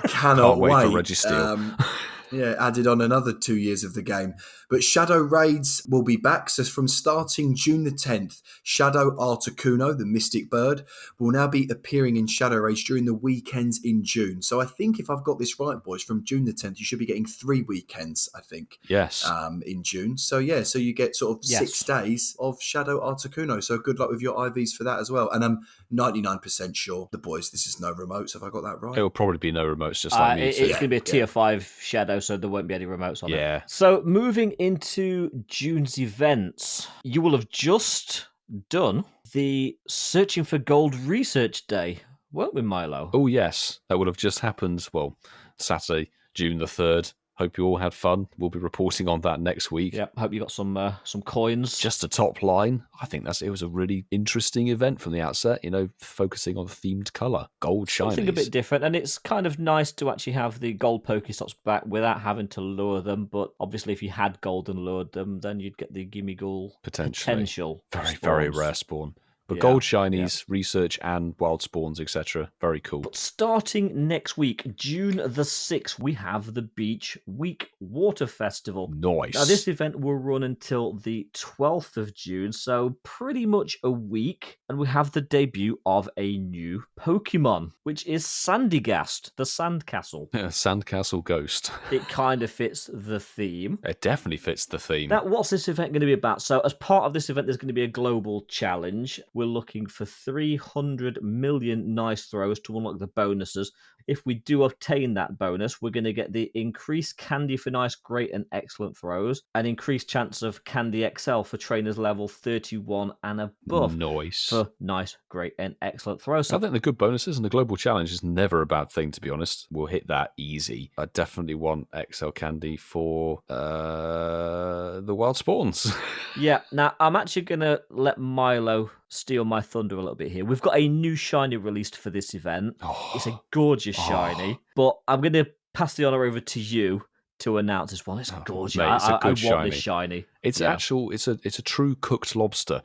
Cannot Can't wait for Registeel. Yeah, added on another 2 years of the game. But Shadow Raids will be back. So from starting June the 10th, Shadow Articuno, the Mystic Bird, will now be appearing in Shadow Raids during the weekends in June. So I think if I've got this right, boys, from June the 10th, you should be getting 3 weekends, I think. Yes. In June. So yeah, so you get sort of 6 days of Shadow Articuno. So good luck with your IVs for that as well. And I'm 99% sure, the boys, this is no remotes. Have I got that right? It will probably be no remotes, just like me. It's going to be a tier 5 Shadow, so there won't be any remotes on it. Yeah. So moving into June's events, you will have just done the Searching for Gold Research Day, won't we, Milo? Oh, yes. That would have just happened, well, Saturday, June the 3rd. Hope you all had fun. We'll be reporting on that next week. Yep, hope you got some coins. Just a top line. I think it was a really interesting event from the outset, focusing on themed colour. Gold shinies. Something a bit different, and it's kind of nice to actually have the gold Pokestops back without having to lure them, but obviously if you had gold and lured them, then you'd get the Gimmighoul potential. Very, very rare spawn. But gold shinies, research, and wild spawns, etc. Very cool. But starting next week, June the 6th, we have the Beach Week Water Festival. Nice. Now, this event will run until the 12th of June, so pretty much a week. And we have the debut of a new Pokemon, which is Sandygast, the Sandcastle. Yeah, Sandcastle Ghost. It kind of fits the theme. It definitely fits the theme. Now, what's this event going to be about? So, as part of this event, there's going to be a global challenge. We're looking for 300 million nice throws to unlock the bonuses. If we do obtain that bonus, we're going to get the increased candy for nice, great, and excellent throws, an increased chance of candy XL for trainers level 31 and above. Nice. For nice, great, and excellent throws. I think the good bonuses and the global challenge is never a bad thing, to be honest. We'll hit that easy. I definitely want XL candy for the wild spawns. Yeah, now I'm actually going to let Milo steal my thunder a little bit here. We've got a new shiny released for this event. It's a gorgeous shiny, but I'm going to pass the honor over to you to announce this one. It's gorgeous. Mate, it's a good I want this shiny. It's it's a true cooked lobster.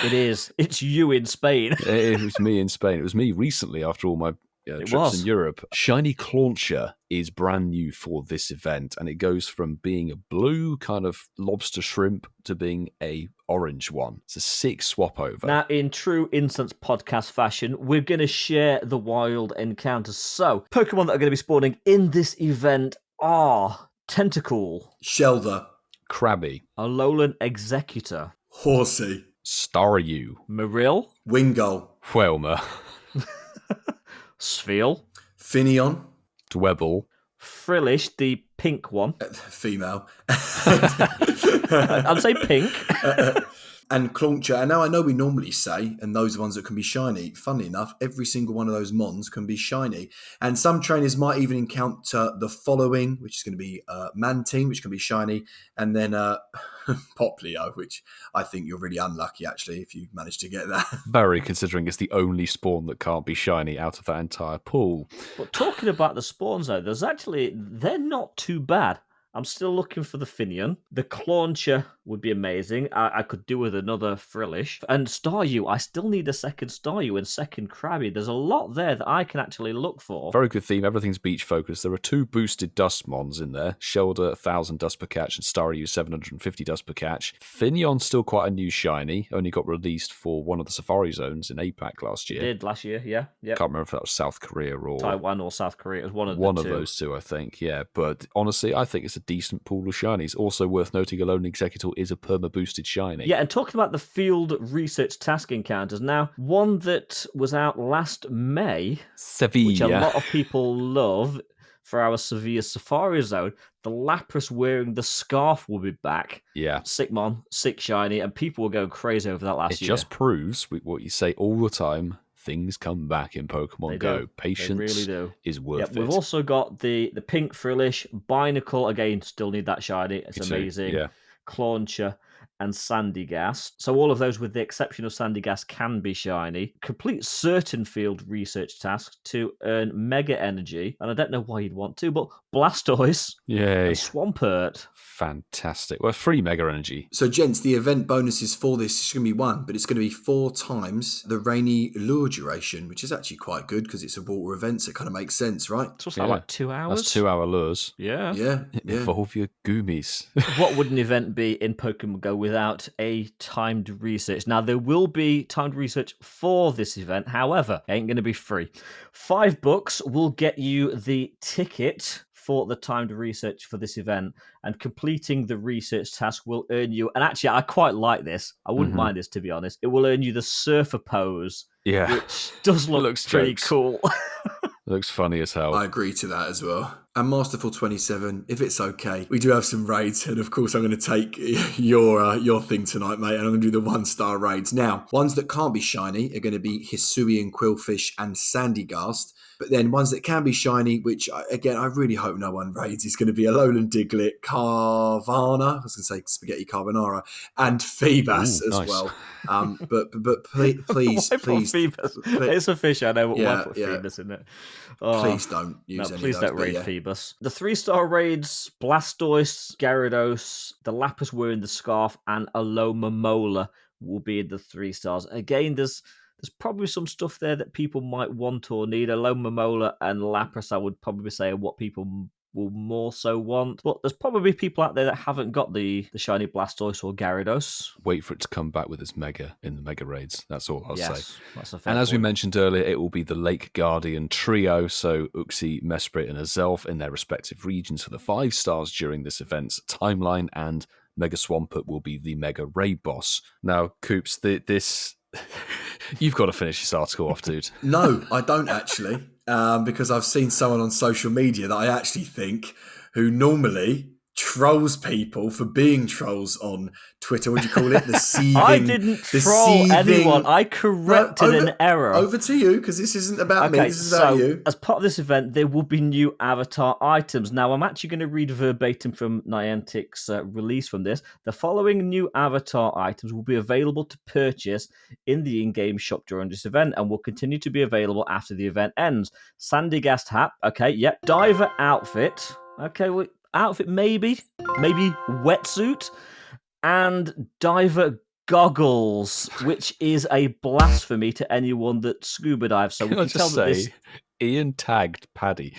It is. It's you in Spain. It was me in Spain. It was me recently after all my trips in Europe. Shiny Clauncher is brand new for this event, and it goes from being a blue kind of lobster shrimp to being a orange one. It's a sick swap over. Now, in true Incensed podcast fashion, we're going to share the wild encounters. So, Pokemon that are going to be spawning in this event are Tentacool, Shelder, Krabby, Alolan Executor, Horsey, Staryu, Marill, Wingull, Whelmer, Spheal, Finneon, Dwebble, Frillish, the pink one. female, I'd say pink. and Clauncher. And now I know we normally say, and those ones that can be shiny, funnily enough, every single one of those mons can be shiny. And some trainers might even encounter the following, which is going to be Mantine, which can be shiny, and then Poplio, which I think you're really unlucky, actually, if you manage to get that. Very, considering it's the only spawn that can't be shiny out of that entire pool. But talking about the spawns, though, they're not too bad. I'm still looking for the Finneon. The Clauncher would be amazing. I could do with another Frillish. And Staryu, I still need a second Staryu and second Krabby. There's a lot there that I can actually look for. Very good theme. Everything's beach focused. There are 2 boosted dust mons in there. Shelder, 1,000 dust per catch, and Staryu, 750 dust per catch. Finneon's still quite a new shiny. Only got released for one of the Safari Zones in APAC last year. Did last year, yeah. Yep. Can't remember if that was South Korea or Taiwan or South Korea. It was one of one of those two, I think. Yeah, but honestly, I think it's a decent pool of shinies. Also worth noting, Alolan Executor is a perma-boosted shiny. Yeah, and talking about the field research task encounters, now, one that was out last May, Sevilla, which a lot of people love for our Sevilla Safari Zone, the Lapras wearing the scarf will be back. Yeah. Sick mon, sick shiny, and people were going crazy over that last year. It just proves what you say all the time. Things come back in Pokemon Go. Patience really do. is worth it. We've also got the pink Frillish, Binacle, again, still need that shiny. It's amazing. Yeah. Clauncher, and Sandygast. So all of those, with the exception of Sandygast, can be shiny. Complete certain field research tasks to earn Mega Energy, and I don't know why you'd want to, but Blastoise Yay. and Swampert. Fantastic. Well, free Mega Energy. So, gents, the event bonuses for this is going to be 1, but it's going to be 4 times the rainy lure duration, which is actually quite good because it's a water event, so it kind of makes sense, right? So what's that, like 2 hours? That's 2-hour lures. Yeah. Yeah. Evolve your Goomies. What would an event be in Pokemon Go without a timed research? Now, there will be timed research for this event. However, it ain't going to be free. $5 will get you the ticket for the timed research for this event, and completing the research task will earn you, and actually I quite like this, I wouldn't mind this, to be honest, it will earn you the surfer pose, which does look pretty cool. Looks funny as hell. I agree to that as well. And Masterful 27, if it's okay, we do have some raids, and of course I'm going to take your thing tonight, mate, and I'm going to do the 1-star raids. Now, ones that can't be shiny are going to be Hisui and Quillfish and Sandygast, but then ones that can be shiny, which, again, I really hope no one raids, is going to be Alolan Diglett, Carvana, I was going to say Spaghetti Carbonara, and Feebas as well. But please. Phoebus? It's a fish, I know, but why put Phoebus in it? Please don't use any please of those. Don't raid Phoebus. The 3-star raids, Blastoise, Gyarados, the Lapras wearing the scarf, and Alomomola will be in the 3 stars. Again, there's probably some stuff there that people might want or need. Alomomola and Lapras, I would probably say, are what people will more so want. But there's probably people out there that haven't got the shiny Blastoise or Gyarados. Wait for it to come back with its Mega in the Mega Raids. That's all I'll say. That's a fair and as point. we mentioned earlier, it will be the Lake Guardian trio, so Uxie, Mesprit, and Azelf in their respective regions for the 5 stars during this event's timeline, and Mega Swampert will be the Mega Raid boss. Now, Coops, this... You've got to finish this article off, dude. No, I don't actually, because I've seen someone on social media that I actually think who normally trolls people for being trolls on Twitter. What do you call it? The seething. I didn't troll anyone. I corrected an error. Over to you, because this isn't about me. This is about you. As part of this event, there will be new avatar items. Now, I'm actually going to read verbatim from Niantic's release from this. The following new avatar items will be available to purchase in the in-game shop during this event and will continue to be available after the event ends. Sandygast hat. Okay, yep. Diver outfit. Okay, well, outfit maybe wetsuit, and diver goggles, which is a blasphemy to anyone that scuba dives. So we can tell that this... Ian tagged Paddy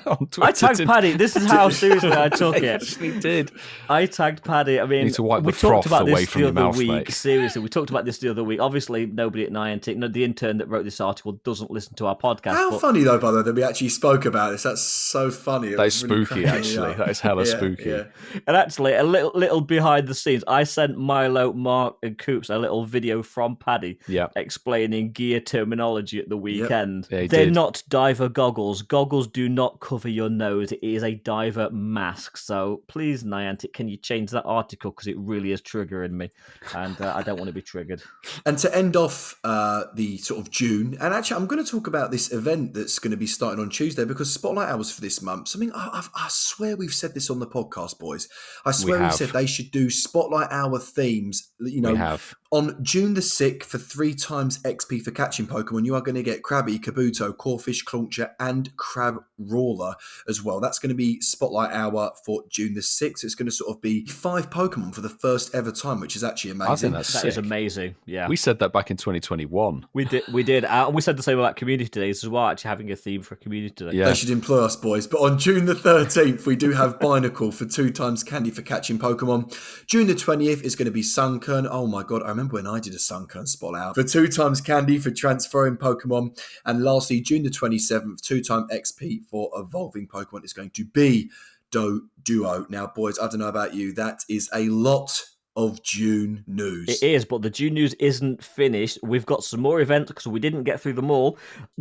on Twitter. I tagged Paddy. This is how seriously I took it. Actually did. I tagged Paddy. I mean, you need to wipe we the talked froth about away this from the your other mouth, week. mate. Seriously, we talked about this the other week. Obviously, nobody at Niantic, the intern that wrote this article, doesn't listen to our podcast. How funny though, by the way, that we actually spoke about this. That's so funny. That is spooky, actually. That is hella spooky. Yeah. And actually, a little behind the scenes, I sent Milo, Mark, and Coops a little video from Paddy explaining gear terminology at the weekend. Yeah, They're not diver goggles. Goggles do not cover your nose. It is a diver mask. So please, Niantic, can you change that article? Because it really is triggering me. And I don't want to be triggered. And to end off the sort of June, and actually I'm going to talk about this event that's going to be starting on Tuesday, because Spotlight Hours for this month, something I swear we've said this on the podcast, boys. I swear we've said they should do Spotlight Hour themes, we have. On June the 6th, for 3 times XP for catching Pokemon, you are going to get Krabby, Kabuto, Corphish, Clauncher, and Crab Rawler as well. That's going to be Spotlight Hour for June the 6th. It's going to sort of be 5 Pokemon for the first ever time, which is actually amazing. I think that is amazing, yeah. We said that back in 2021. We did. And we said the same about Community Days as well, actually having a theme for Community Day. Yeah. They should employ us, boys. But on June the 13th, we do have Binacle for 2 times candy for catching Pokemon. June the 20th is going to be Sunkern. Oh my God, I remember when I did a Sunkern Spotlight Hour for 2 times candy for transferring Pokemon. And lastly, June the 27th, 2 times XP for evolving Pokemon is going to be Duo. Now, boys, I don't know about you, that is a lot of June news. It is, but the June news isn't finished. We've got some more events because we didn't get through them all.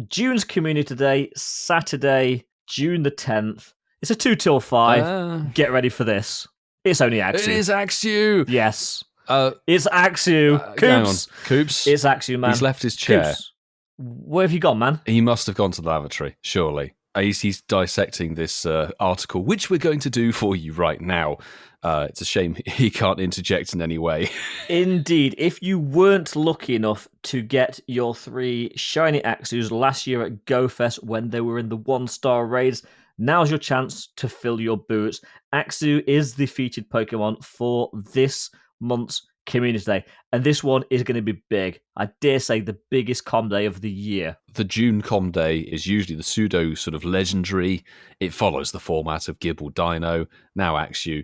June's Community Day, Saturday, June the 10th. It's a 2 till 5. Get ready for this. It's only Axew. It is Axew. Yes. It's Axew. Coops. Coops. It's Axew, man. He's left his chair. Coops. Where have you gone, man? He must have gone to the lavatory, surely. He's dissecting this article, which we're going to do for you right now. It's a shame he can't interject in any way. Indeed. If you weren't lucky enough to get your 3 shiny Axews last year at GoFest when they were in the 1-star raids, now's your chance to fill your boots. Axew is the featured Pokemon for this month's Community Day, and this one is going to be big. I dare say the biggest com day of the year. The June com day is usually the pseudo sort of legendary. It follows the format of Gible Dino. Now Axew.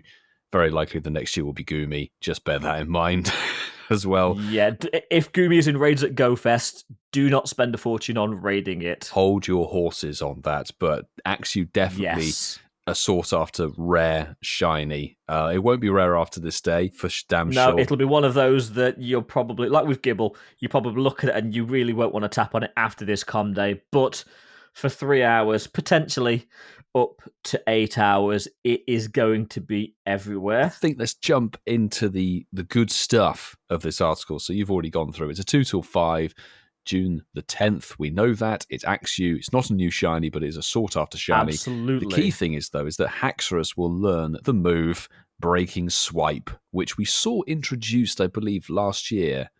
Very likely the next year will be Goomy. Just bear that in mind as well. Yeah, if Goomy is in raids at GoFest, do not spend a fortune on raiding it. Hold your horses on that, but Axew definitely a sought-after rare shiny. It won't be rare after this day, for damn sure. No, it'll be one of those that you're probably, like with Gible, you probably look at it and you really won't want to tap on it after this com day, but for 3 hours, potentially up to 8 hours, it is going to be everywhere. I think let's jump into the good stuff of this article. So you've already gone through. It's a 2 till 5, June the 10th. We know that. It's Axew. It's not a new shiny, but it's a sought-after shiny. Absolutely. The key thing is, though, is that Haxorus will learn the move Breaking Swipe, which we saw introduced, I believe, last year.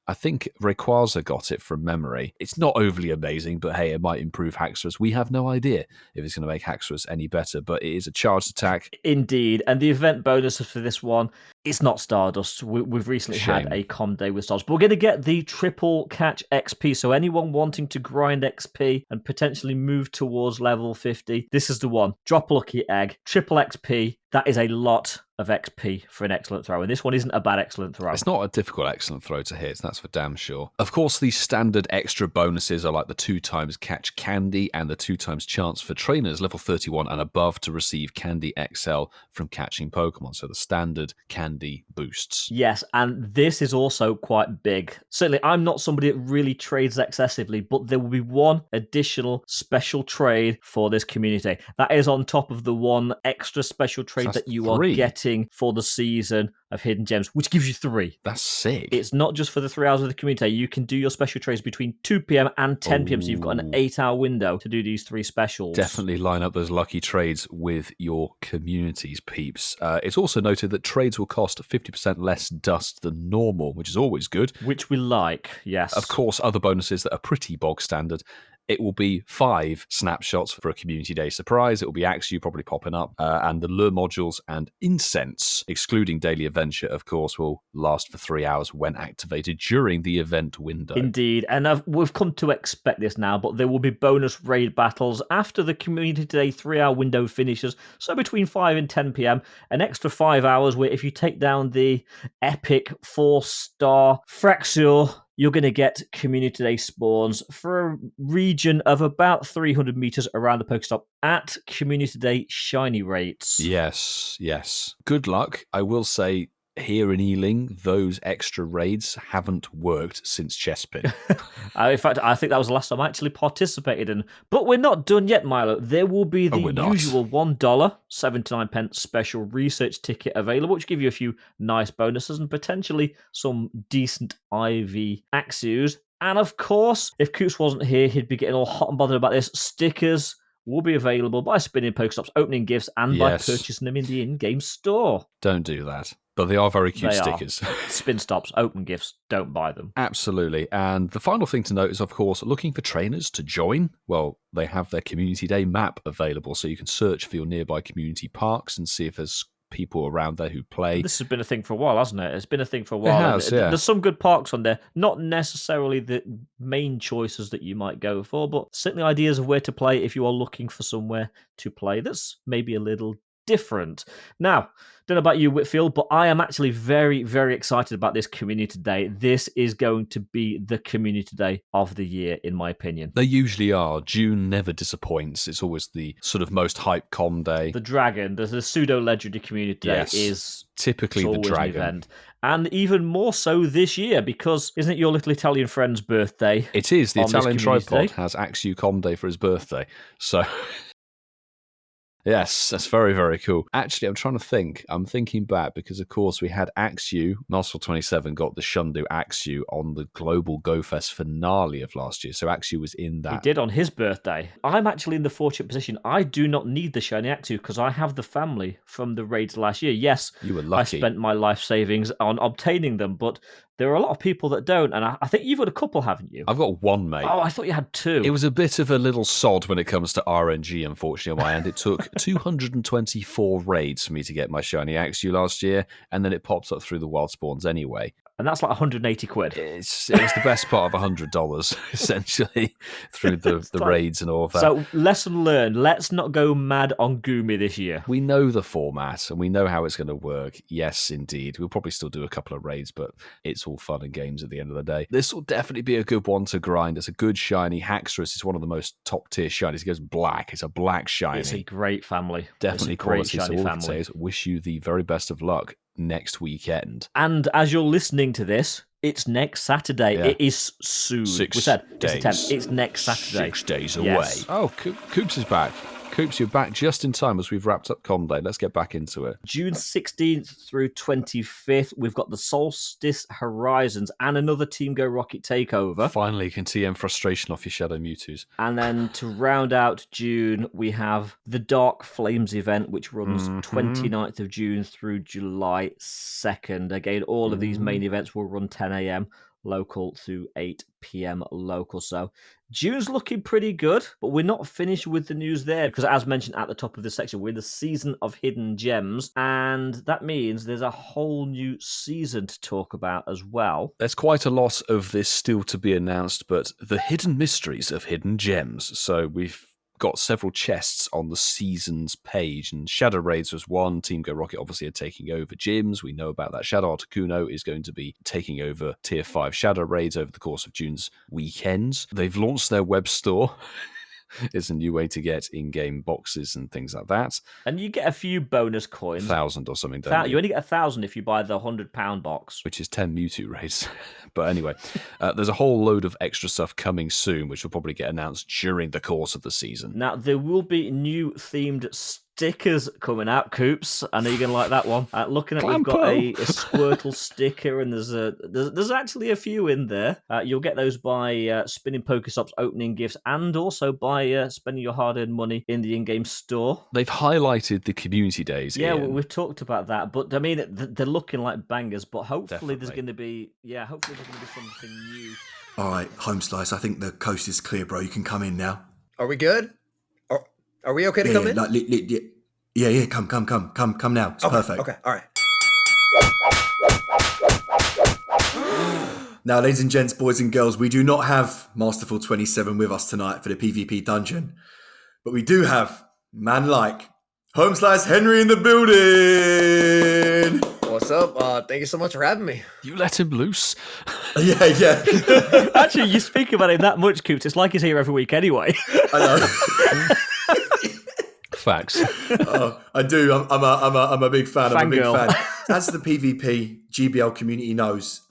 I think Rayquaza got it from memory. It's not overly amazing, but hey, it might improve Haxorus. We have no idea if it's going to make Haxorus any better, but it is a charged attack. Indeed, and the event bonuses for this one, it's not Stardust. We've recently had a com day with Stardust, but we're going to get the triple catch XP, so anyone wanting to grind XP and potentially move towards level 50, this is the one. Drop a lucky egg, triple XP, that is a lot of XP for an excellent throw, and this one isn't a bad excellent throw. It's not a difficult excellent throw to hit, that's for damn sure. Of course, these standard extra bonuses are like the 2 times catch candy and the 2 times chance for trainers level 31 and above to receive Candy XL from catching Pokemon, so the standard candy boosts. Yes, and this is also quite big. Certainly, I'm not somebody that really trades excessively, but there will be one additional special trade for this community. That is on top of the one extra special trade that you are getting for the season of Hidden Gems, which gives you 3. That's sick. It's not just for the 3 hours of the community. You can do your special trades between 2 p.m. and 10 p.m. So you've got an 8-hour window to do these 3 specials. Definitely line up those lucky trades with your communities, peeps. It's also noted that trades will cost 50% less dust than normal, which is always good. Which we like, yes. Of course, other bonuses that are pretty bog standard. It will be 5 snapshots for a Community Day surprise. It will be Axew probably popping up. And the lure modules and Incensed, excluding Daily Adventure, of course, will last for 3 hours when activated during the event window. Indeed. And we've come to expect this now, but there will be bonus raid battles after the Community Day 3-hour window finishes. So between 5 and 10 p.m, an extra 5 hours where if you take down the epic 4-star Fraxure, you're going to get Community Day spawns for a region of about 300 meters around the Pokestop at Community Day shiny rates. Yes. Good luck. I will say, here in Ealing, those extra raids haven't worked since Chespin. In fact, I think that was the last time I actually participated in. But we're not done yet, Milo. There will be the usual $1.79 special research ticket available, which give you a few nice bonuses and potentially some decent IV Axews. And of course, if Coots wasn't here, he'd be getting all hot and bothered about this. Stickers will be available by spinning Pokestops, opening gifts, and by purchasing them in the in-game store. Don't do that. But they are very cute stickers. Spin stops, open gifts, don't buy them. Absolutely. And the final thing to note is, of course, looking for trainers to join. Well, they have their Community Day map available, so you can search for your nearby community parks and see if there's people around there who play. This has been a thing for a while, hasn't it? It's been a thing for a while. It has, yeah. There's some good parks on there. Not necessarily the main choices that you might go for, but certainly ideas of where to play if you are looking for somewhere to play that's maybe a little different. Now, don't know about you, Whitfield, but I am actually very, very excited about this Community Day. This is going to be the Community Day of the year, in my opinion. They usually are. June never disappoints. It's always the sort of most hype com day. The Dragon, the pseudo-legendary Community Day is typically the Dragon. Event. And even more so this year, because isn't it your little Italian friend's birthday? It is. The Italian Tripod has Axew Com Day for his birthday. So... Yes, that's very, very cool. Actually, I'm trying to think. I'm thinking back because, of course, we had Axew, Masterful 27 got the Shundu Axew on the Global Go Fest finale of last year. So Axew was in that. He did on his birthday. I'm actually in the fortunate position. I do not need the shiny Axew because I have the family from the raids last year. Yes, you were lucky. I spent my life savings on obtaining them, but there are a lot of people that don't, and I think you've got a couple, haven't you? I've got one, mate. Oh, I thought you had two. It was a bit of a little sod when it comes to RNG, unfortunately, on my end. It took 224 raids for me to get my shiny Axew last year, and then it pops up through the wild spawns anyway. And that's like 180 quid. It was the best part of $100, essentially, through the raids and all of that. So, lesson learned. Let's not go mad on Gumi this year. We know the format, and we know how it's going to work. Yes, indeed. We'll probably still do a couple of raids, but it's all fun and games at the end of the day. This will definitely be a good one to grind. It's a good shiny. Haxorus is one of the most top-tier shinies. It goes black. It's a black shiny. It's a great family. Definitely quality. So all I can say is wish you the very best of luck next weekend. And as you're listening to this, it's next Saturday. Yeah. It is soon. 6 we said days. It's the 10th. It's next Saturday. 6 days yes. away. Oh, Coops is back. Coops, you're back just in time as we've wrapped up Com Day. Let's get back into it. June 16th through 25th, we've got the Solstice Horizons and another Team Go Rocket takeover. Finally, you can TM frustration off your Shadow MEWTWOs. And then to round out June, we have the Dark Flames event, which runs 29th of June through July 2nd. Again, all of these main events will run 10 a.m. local to 8 p.m. local. So June's looking pretty good, but we're not finished with the news there because, as mentioned at the top of this section, we're in the season of hidden gems, and that means there's a whole new season to talk about as well. There's quite a lot of this still to be announced, but the hidden mysteries of hidden gems. So we've got several chests on the seasons page, and Shadow Raids was one. Team Go Rocket obviously are taking over gyms. We know about that. Shadow Articuno is going to be taking over Tier 5 Shadow Raids over the course of June's weekends. They've launched their web store. It's a new way to get in-game boxes and things like that. And you get a few bonus coins. 1,000 or something, don't you? You only get 1,000 if you buy the £100 box. Which is 10 Mewtwo raids. But anyway, there's a whole load of extra stuff coming soon, which will probably get announced during the course of the season. Now, there will be new themed stickers coming out, Coops. I know you're going to like that one. Looking at we've got a Squirtle sticker, and there's actually a few in there. You'll get those by spinning Pokestops, opening gifts, and also by spending your hard-earned money in the in-game store. They've highlighted the community days. Yeah, Ian. we've talked about that, but I mean, they're looking like bangers. But hopefully, there's going to be something new. All right, Home Slice. I think the coast is clear, bro. You can come in now. Are we good? Are we okay to come in? Yeah. Come now. It's perfect. Okay, all right. Now, ladies and gents, boys and girls, we do not have Masterful 27 with us tonight for the PvP dungeon, but we do have man like Home Slice Henry in the building. What's up? Thank you so much for having me. You let him loose. Yeah. Actually, you speak about him that much, Coops. It's like he's here every week anyway. I know. Facts. I do. I'm a big fan. I'm a big Fangirl. fan. As the PvP GBL community knows,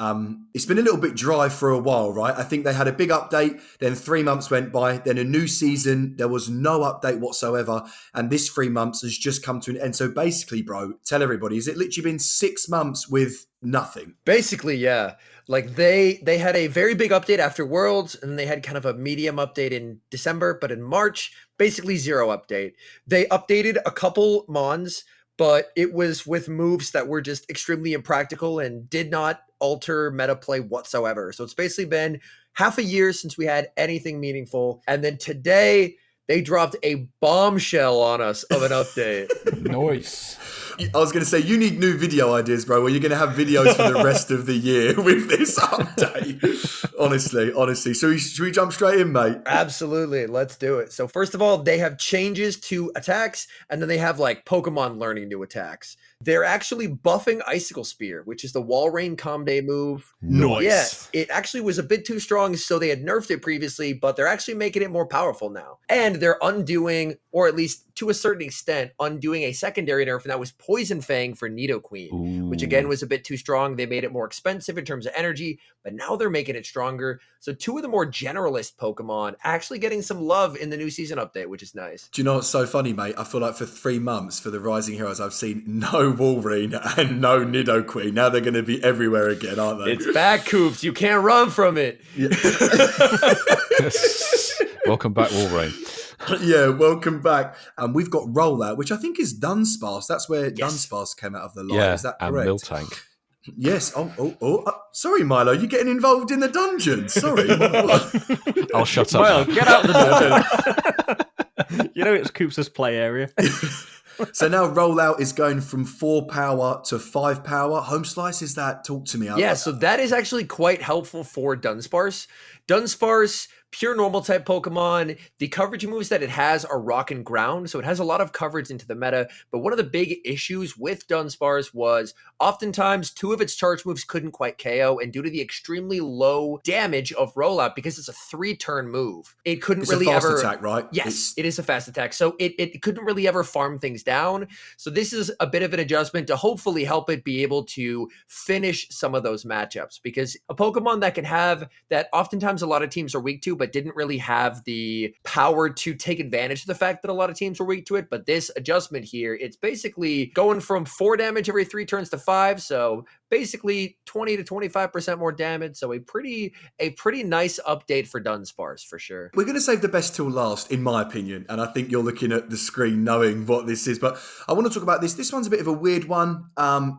it's been a little bit dry for a while, right? I think they had a big update, then 3 months went by, then a new season, there was no update whatsoever, and this 3 months has just come to an end. So basically, bro, tell everybody, has it literally been 6 months with nothing? Basically, yeah. Like they had a very big update after Worlds, and they had kind of a medium update in December, but in March, basically zero update. They updated a couple mons, but it was with moves that were just extremely impractical and did not alter meta play whatsoever. So it's basically been half a year since we had anything meaningful. And then today they dropped a bombshell on us of an update. Nice. I was going to say, you need new video ideas, bro, where you're going to have videos for the rest of the year with this update. Honestly. So should we jump straight in, mate? Absolutely. Let's do it. So first of all, they have changes to attacks, and then they have like Pokemon learning new attacks. They're actually buffing Icicle Spear, which is the Wall Rain Comday move. Nice. Yes, it actually was a bit too strong, so they had nerfed it previously, but they're actually making it more powerful now. And they're undoing, or at least to a certain extent, undoing a secondary nerf, and that was Poison Fang for Nidoqueen, which again was a bit too strong. They made it more expensive in terms of energy, but now they're making it stronger. So 2 of the more generalist Pokemon actually getting some love in the new season update, which is nice. Do you know what's so funny, mate? I feel like for 3 months for the Rising Heroes, I've seen no Wolverine and no Nidoqueen. Now they're going to be everywhere again, aren't they? It's back, Coops. You can't run from it. Yeah. Welcome back, Wolverine. Yeah, welcome back. And we've got Rollout, which I think is Dunsparce. That's where Dunsparce came out of the line. Yeah, is that and correct? Miltank. Yes. Sorry, Milo. You're getting involved in the dungeon. Sorry. I'll shut up. Well, now. get out the dungeon. You know it's Coops' play area. So now Rollout is going from 4 power to 5 power. Home Slice, is that? Talk to me. Yeah, so that is actually quite helpful for Dunsparce. Dunsparce, pure normal type Pokemon. The coverage moves that it has are Rock and Ground, so it has a lot of coverage into the meta. But one of the big issues with Dunsparce was oftentimes 2 of its charge moves couldn't quite KO, and due to the extremely low damage of Rollout, because it's a 3-turn move, it couldn't It's really a fast ever attack, right? Yes, it is a fast attack. So it couldn't really ever farm things down. So this is a bit of an adjustment to hopefully help it be able to finish some of those matchups, because a Pokemon that can have that oftentimes a lot of teams are weak to, but didn't really have the power to take advantage of the fact that a lot of teams were weak to it. But this adjustment here, it's basically going from 4 damage every 3 turns to 5. So basically 20 to 25% more damage. So a pretty nice update for Dunsparce for sure. We're going to save the best till last, in my opinion. And I think you're looking at the screen knowing what this is. But I want to talk about this. This one's a bit of a weird one.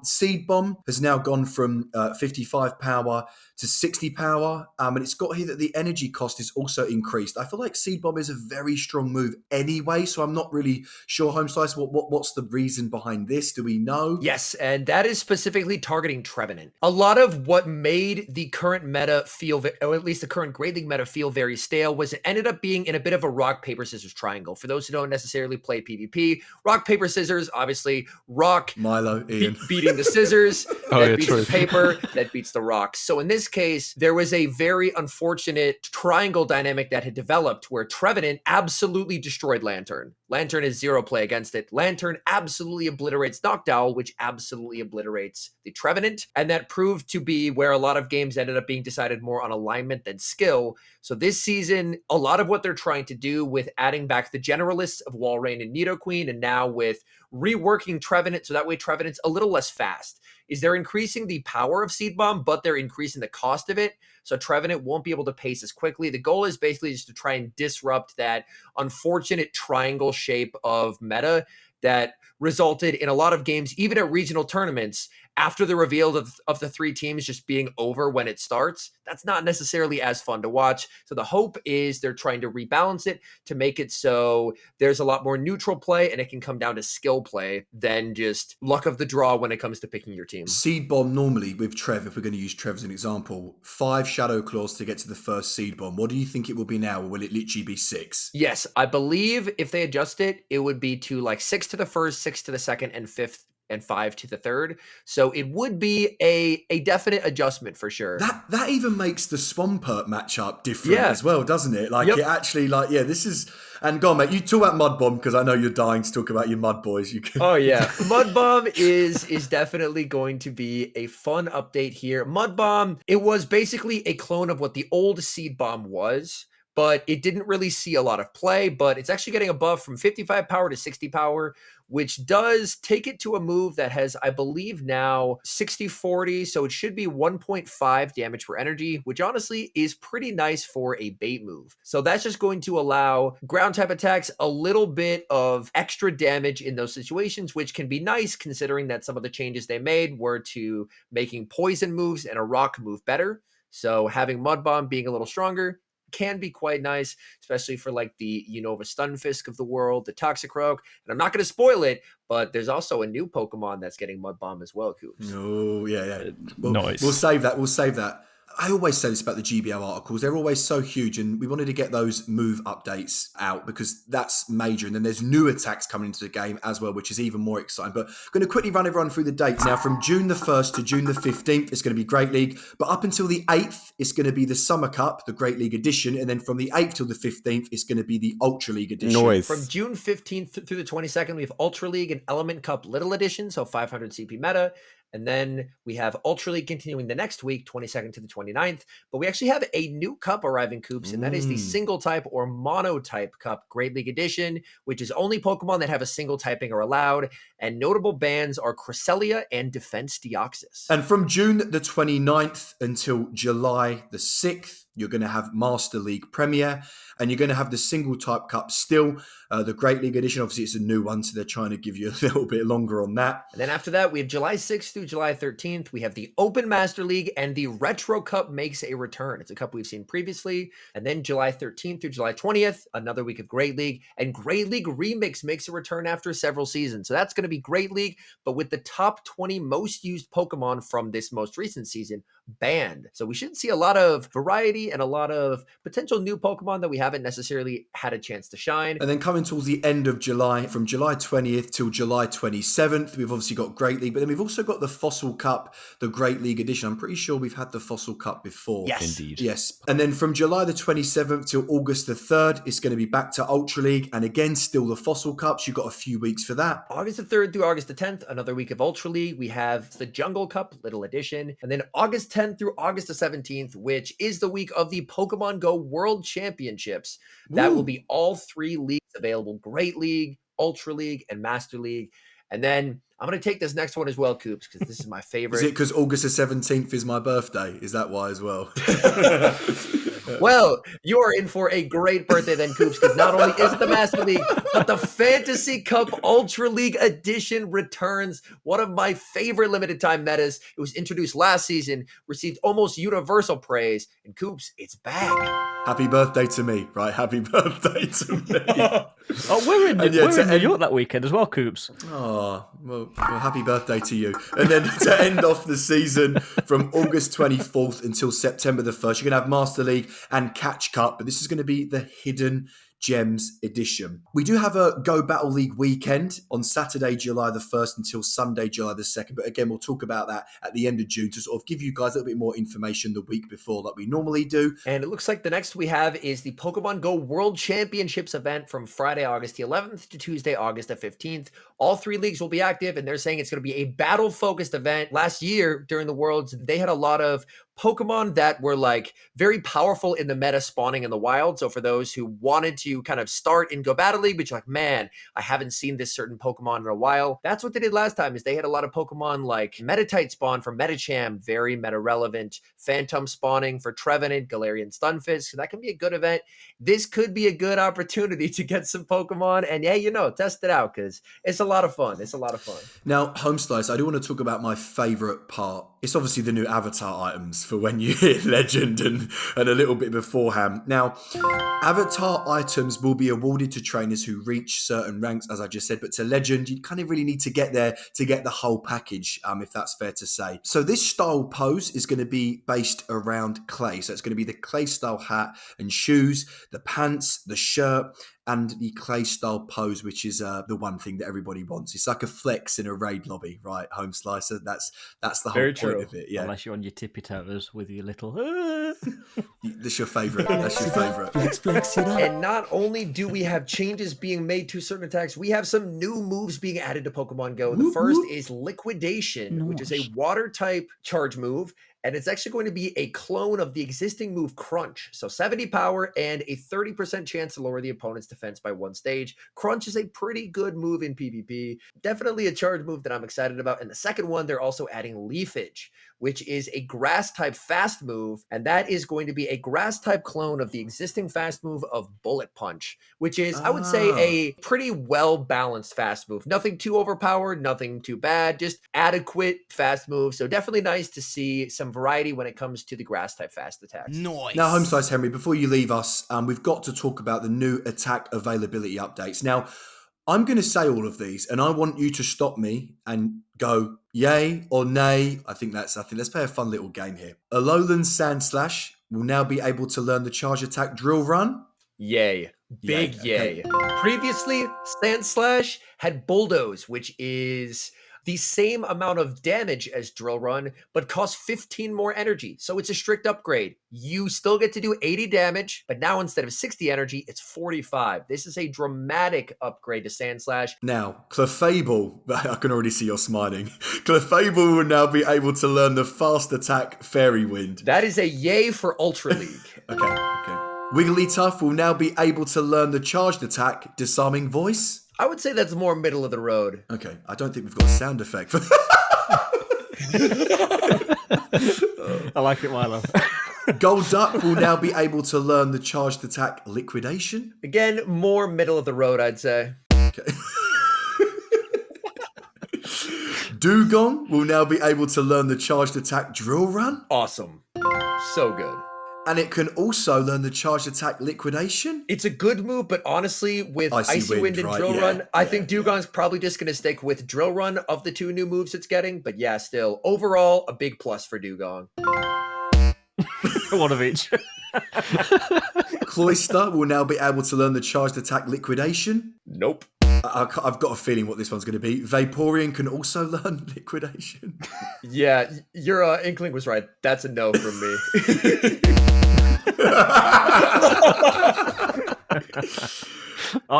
Seed Bomb has now gone from 55 power to 60 power. And it's got here that the energy cost is also increased. I feel like Seed Bomb is a very strong move anyway. So I'm not really sure, Home Slice, what's the reason behind this? Do we know? Yes, and that is specifically targeting Trevenant. A lot of what made the current meta feel, or at least the current Great League meta feel very stale, was it ended up being in a bit of a rock, paper, scissors triangle. For those who don't necessarily play PvP, rock, paper, scissors, obviously rock, Milo, Ian. beating the scissors, that beats true. the paper, that beats the rocks. So in this case, there was a very unfortunate triangle dynamic that had developed where Trevenant absolutely destroyed Lantern. Lantern is 0 play against it. Lantern absolutely obliterates Noctowl, which absolutely obliterates the Trevenant. And that proved to be where a lot of games ended up being decided more on alignment than skill. So this season, a lot of what they're trying to do with adding back the generalists of Walrein and Nidoqueen, and now with reworking Trevenant, so that way Trevenant's a little less fast, is they're increasing the power of Seed Bomb, but they're increasing the cost of it. So Trevenant won't be able to pace as quickly. The goal is basically just to try and disrupt that unfortunate triangle shape of meta that resulted in a lot of games, even at regional tournaments, after the reveal of the 3 teams just being over when it starts. That's not necessarily as fun to watch. So the hope is they're trying to rebalance it to make it so there's a lot more neutral play, and it can come down to skill play than just luck of the draw when it comes to picking your team. Seed Bomb normally with Trev, if we're going to use Trev as an example, 5 Shadow Claws to get to the first Seed Bomb. What do you think it will be now, or will it literally be 6? Yes, I believe if they adjust it, it would be to like 6 to the first, 6 to the second, and 5th and 5 to the third. So it would be a definite adjustment for sure. That even makes the Swampert matchup different as well, doesn't it? Like it actually, this is. And go on, mate. You talk about Mud Bomb because I know you're dying to talk about your Mud Boys. You can. Oh yeah, Mud Bomb is definitely going to be a fun update here. Mud Bomb, it was basically a clone of what the old Seed Bomb was, but it didn't really see a lot of play. But it's actually getting a buff from 55 power to 60 power, which does take it to a move that has, I believe now, 60-40. So it should be 1.5 damage per energy, which honestly is pretty nice for a bait move. So that's just going to allow ground type attacks a little bit of extra damage in those situations, which can be nice considering that some of the changes they made were to making poison moves and a rock move better. So having Mud Bomb being a little stronger can be quite nice, especially for like the Unova Stunfisk of the world, the Toxicroak. And I'm not going to spoil it, but there's also a new Pokemon that's getting Mud Bomb as well, Coops. Oh, yeah. Nice. We'll save that. I always say this about the GBL articles. They're always so huge, and we wanted to get those move updates out because that's major. And then there's new attacks coming into the game as well, which is even more exciting. But I'm going to quickly run everyone through the dates. Now, from June the 1st to June the 15th, it's going to be Great League. But up until the 8th, it's going to be the Summer Cup, the Great League edition. And then from the 8th till the 15th, it's going to be the Ultra League edition. Noise. From June 15th through the 22nd, we have Ultra League and Element Cup Little Edition, so 500 CP meta. And then we have Ultra League continuing the next week, 22nd to the 29th. But we actually have a new cup arriving, Coops, and that is the Single Type or Monotype Cup Great League Edition, which is only Pokemon that have a single typing are allowed. And notable bans are Cresselia and Defense Deoxys. And from June the 29th until July the 6th, you're going to have Master League Premier, and you're going to have the Single Type Cup still. The Great League Edition, obviously it's a new one, so they're trying to give you a little bit longer on that. And then after that, we have July 6th through July 13th. We have the Open Master League, and the Retro Cup makes a return. It's a cup we've seen previously. And then July 13th through July 20th, another week of Great League. And Great League Remix makes a return after several seasons. So that's going to be Great League, but with the top 20 most used Pokemon from this most recent season banned. So we should see a lot of variety and a lot of potential new Pokemon that we haven't necessarily had a chance to shine. And then coming towards the end of July, from July 20th till July 27th, we've obviously got Great League, but then we've also got the Fossil Cup, the Great League Edition. I'm pretty sure we've had the Fossil Cup before. Yes. Indeed. Yes. And then from July the 27th till August the 3rd, it's going to be back to Ultra League. And again, still the Fossil Cups. You've got a few weeks for that. August the 3rd through August the 10th, another week of Ultra League. We have the Jungle Cup, Little Edition. And then August 10th through August the 17th, which is the week of the Pokemon GO World Championships. That will be all three leagues available: Great League, Ultra League, and Master League. And then I'm going to take this next one as well, Coops, because this is my favorite. Is it because August the 17th is my birthday? Is that why as well? Well, you are in for a great birthday then, Coops, because not only is it the Master League, but the Fantasy Cup Ultra League Edition returns. One of my favorite limited time metas. It was introduced last season, received almost universal praise, and Coops, it's back. Happy birthday to me, right? Happy birthday to me. Oh, we're in New York that weekend as well, Coops. Oh, well, happy birthday to you. And then to end off the season from August 24th until September the 1st, you're going to have Master League and Catch Cup, but this is going to be the Hidden Gems edition. We do have a Go Battle League weekend on Saturday, July the 1st until Sunday, July the 2nd. But again, we'll talk about that at the end of June to sort of give you guys a little bit more information the week before like we normally do. And it looks like the next we have is the Pokemon GO World Championships event from Friday, August the 11th to Tuesday, August the 15th. All three leagues will be active, and they're saying it's going to be a battle-focused event. Last year, during the Worlds, they had a lot of Pokemon that were like very powerful in the meta spawning in the wild. So for those who wanted to kind of start in Go Battle League, but you're like, man, I haven't seen this certain Pokemon in a while. That's what they did last time, is they had a lot of Pokemon like Metatite spawn for Metacham, very meta relevant. Phantom spawning for Trevenant, Galarian Stunfisk. So that can be a good event. This could be a good opportunity to get some Pokemon and test it out, because it's a lot of fun. It's a lot of fun. Now, Homeslice, I do want to talk about my favorite part. It's obviously the new avatar items for when you hit Legend and a little bit beforehand. Now, avatar items will be awarded to trainers who reach certain ranks, as I just said, but to Legend, you kind of really need to get there to get the whole package, if that's fair to say. So this style pose is going to be based around clay. So it's going to be the clay style hat and shoes, the pants, the shirt, and the clay style pose, which is the one thing that everybody wants. It's like a flex in a raid lobby, right? Home Slicer. That's the whole point of it. Yeah. Unless you're on your tippy toes with your little. That's your favorite. That's your favorite. Flex it up. And not only do we have changes being made to certain attacks, we have some new moves being added to Pokemon GO. The first is Liquidation, which is a water type charge move. And it's actually going to be a clone of the existing move Crunch. So 70 power and a 30% chance to lower the opponent's defense by one stage. Crunch is a pretty good move in PvP. Definitely a charge move that I'm excited about. And the second one, they're also adding Leafage, which is a grass type fast move. And that is going to be a grass type clone of the existing fast move of Bullet Punch, which is, I would say, a pretty well balanced fast move. Nothing too overpowered, nothing too bad, just adequate fast move. So definitely nice to see some variety when it comes to the grass type fast attacks. Noise. Now, Home Slice Henry, before you leave us, we've got to talk about the new attack availability updates. Now, I'm going to say all of these, and I want you to stop me and go yay or nay. I think let's play a fun little game here. Alolan Sandslash will now be able to learn the charge attack Drill Run. Yay. Big yay. Previously, Sandslash had Bulldoze, which is the same amount of damage as Drill Run, but costs 15 more energy. So it's a strict upgrade. You still get to do 80 damage, but now instead of 60 energy, it's 45. This is a dramatic upgrade to Sandslash. Now, Clefable, I can already see you're smiling. Clefable will now be able to learn the fast attack Fairy Wind. That is a yay for Ultra League. Okay. Wigglytuff will now be able to learn the charged attack Disarming Voice. I would say that's more middle of the road. Okay, I don't think we've got a sound effect for I like it, Milo. Golduck will now be able to learn the charged attack Liquidation. Again, more middle of the road, I'd say. Okay. Dugong will now be able to learn the charged attack Drill Run. Awesome. So good. And it can also learn the charged attack Liquidation. It's a good move, but honestly, with Icy Wind and Drill Run, I think Dugong's probably just going to stick with Drill Run of the two new moves it's getting. But yeah, still, overall, a big plus for Dugong. One of each. Cloyster will now be able to learn the charged attack Liquidation. Nope. I've got a feeling what this one's going to be. Vaporeon can also learn Liquidation. Yeah, your inkling was right. That's a no from me.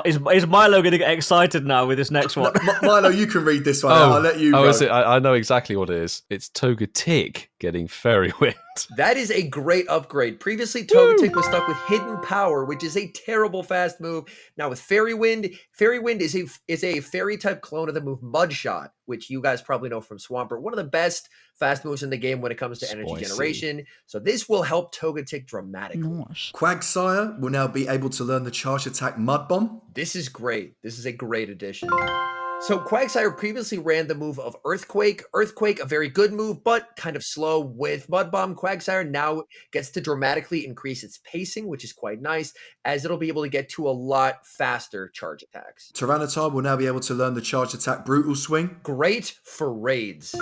Is Milo going to get excited now with this next one? Milo, you can read this one out. I'll let you go. Is it? I know exactly what it is. It's Togetic getting Fairy Wind. That is a great upgrade. Previously, Togetic was stuck with Hidden Power, which is a terrible fast move. Now with Fairy Wind is a fairy-type clone of the move Mudshot, which you guys probably know from Swampert. One of the best fast moves in the game when it comes to energy generation. So this will help Togetic dramatically. Nice. Quagsire will now be able to learn the charge attack Mud Bomb. This is great. This is a great addition. So Quagsire previously ran the move of Earthquake. Earthquake, a very good move, but kind of slow. With Mud Bomb, Quagsire now gets to dramatically increase its pacing, which is quite nice, as it'll be able to get to a lot faster charge attacks. Tyranitar will now be able to learn the charge attack Brutal Swing. Great for raids.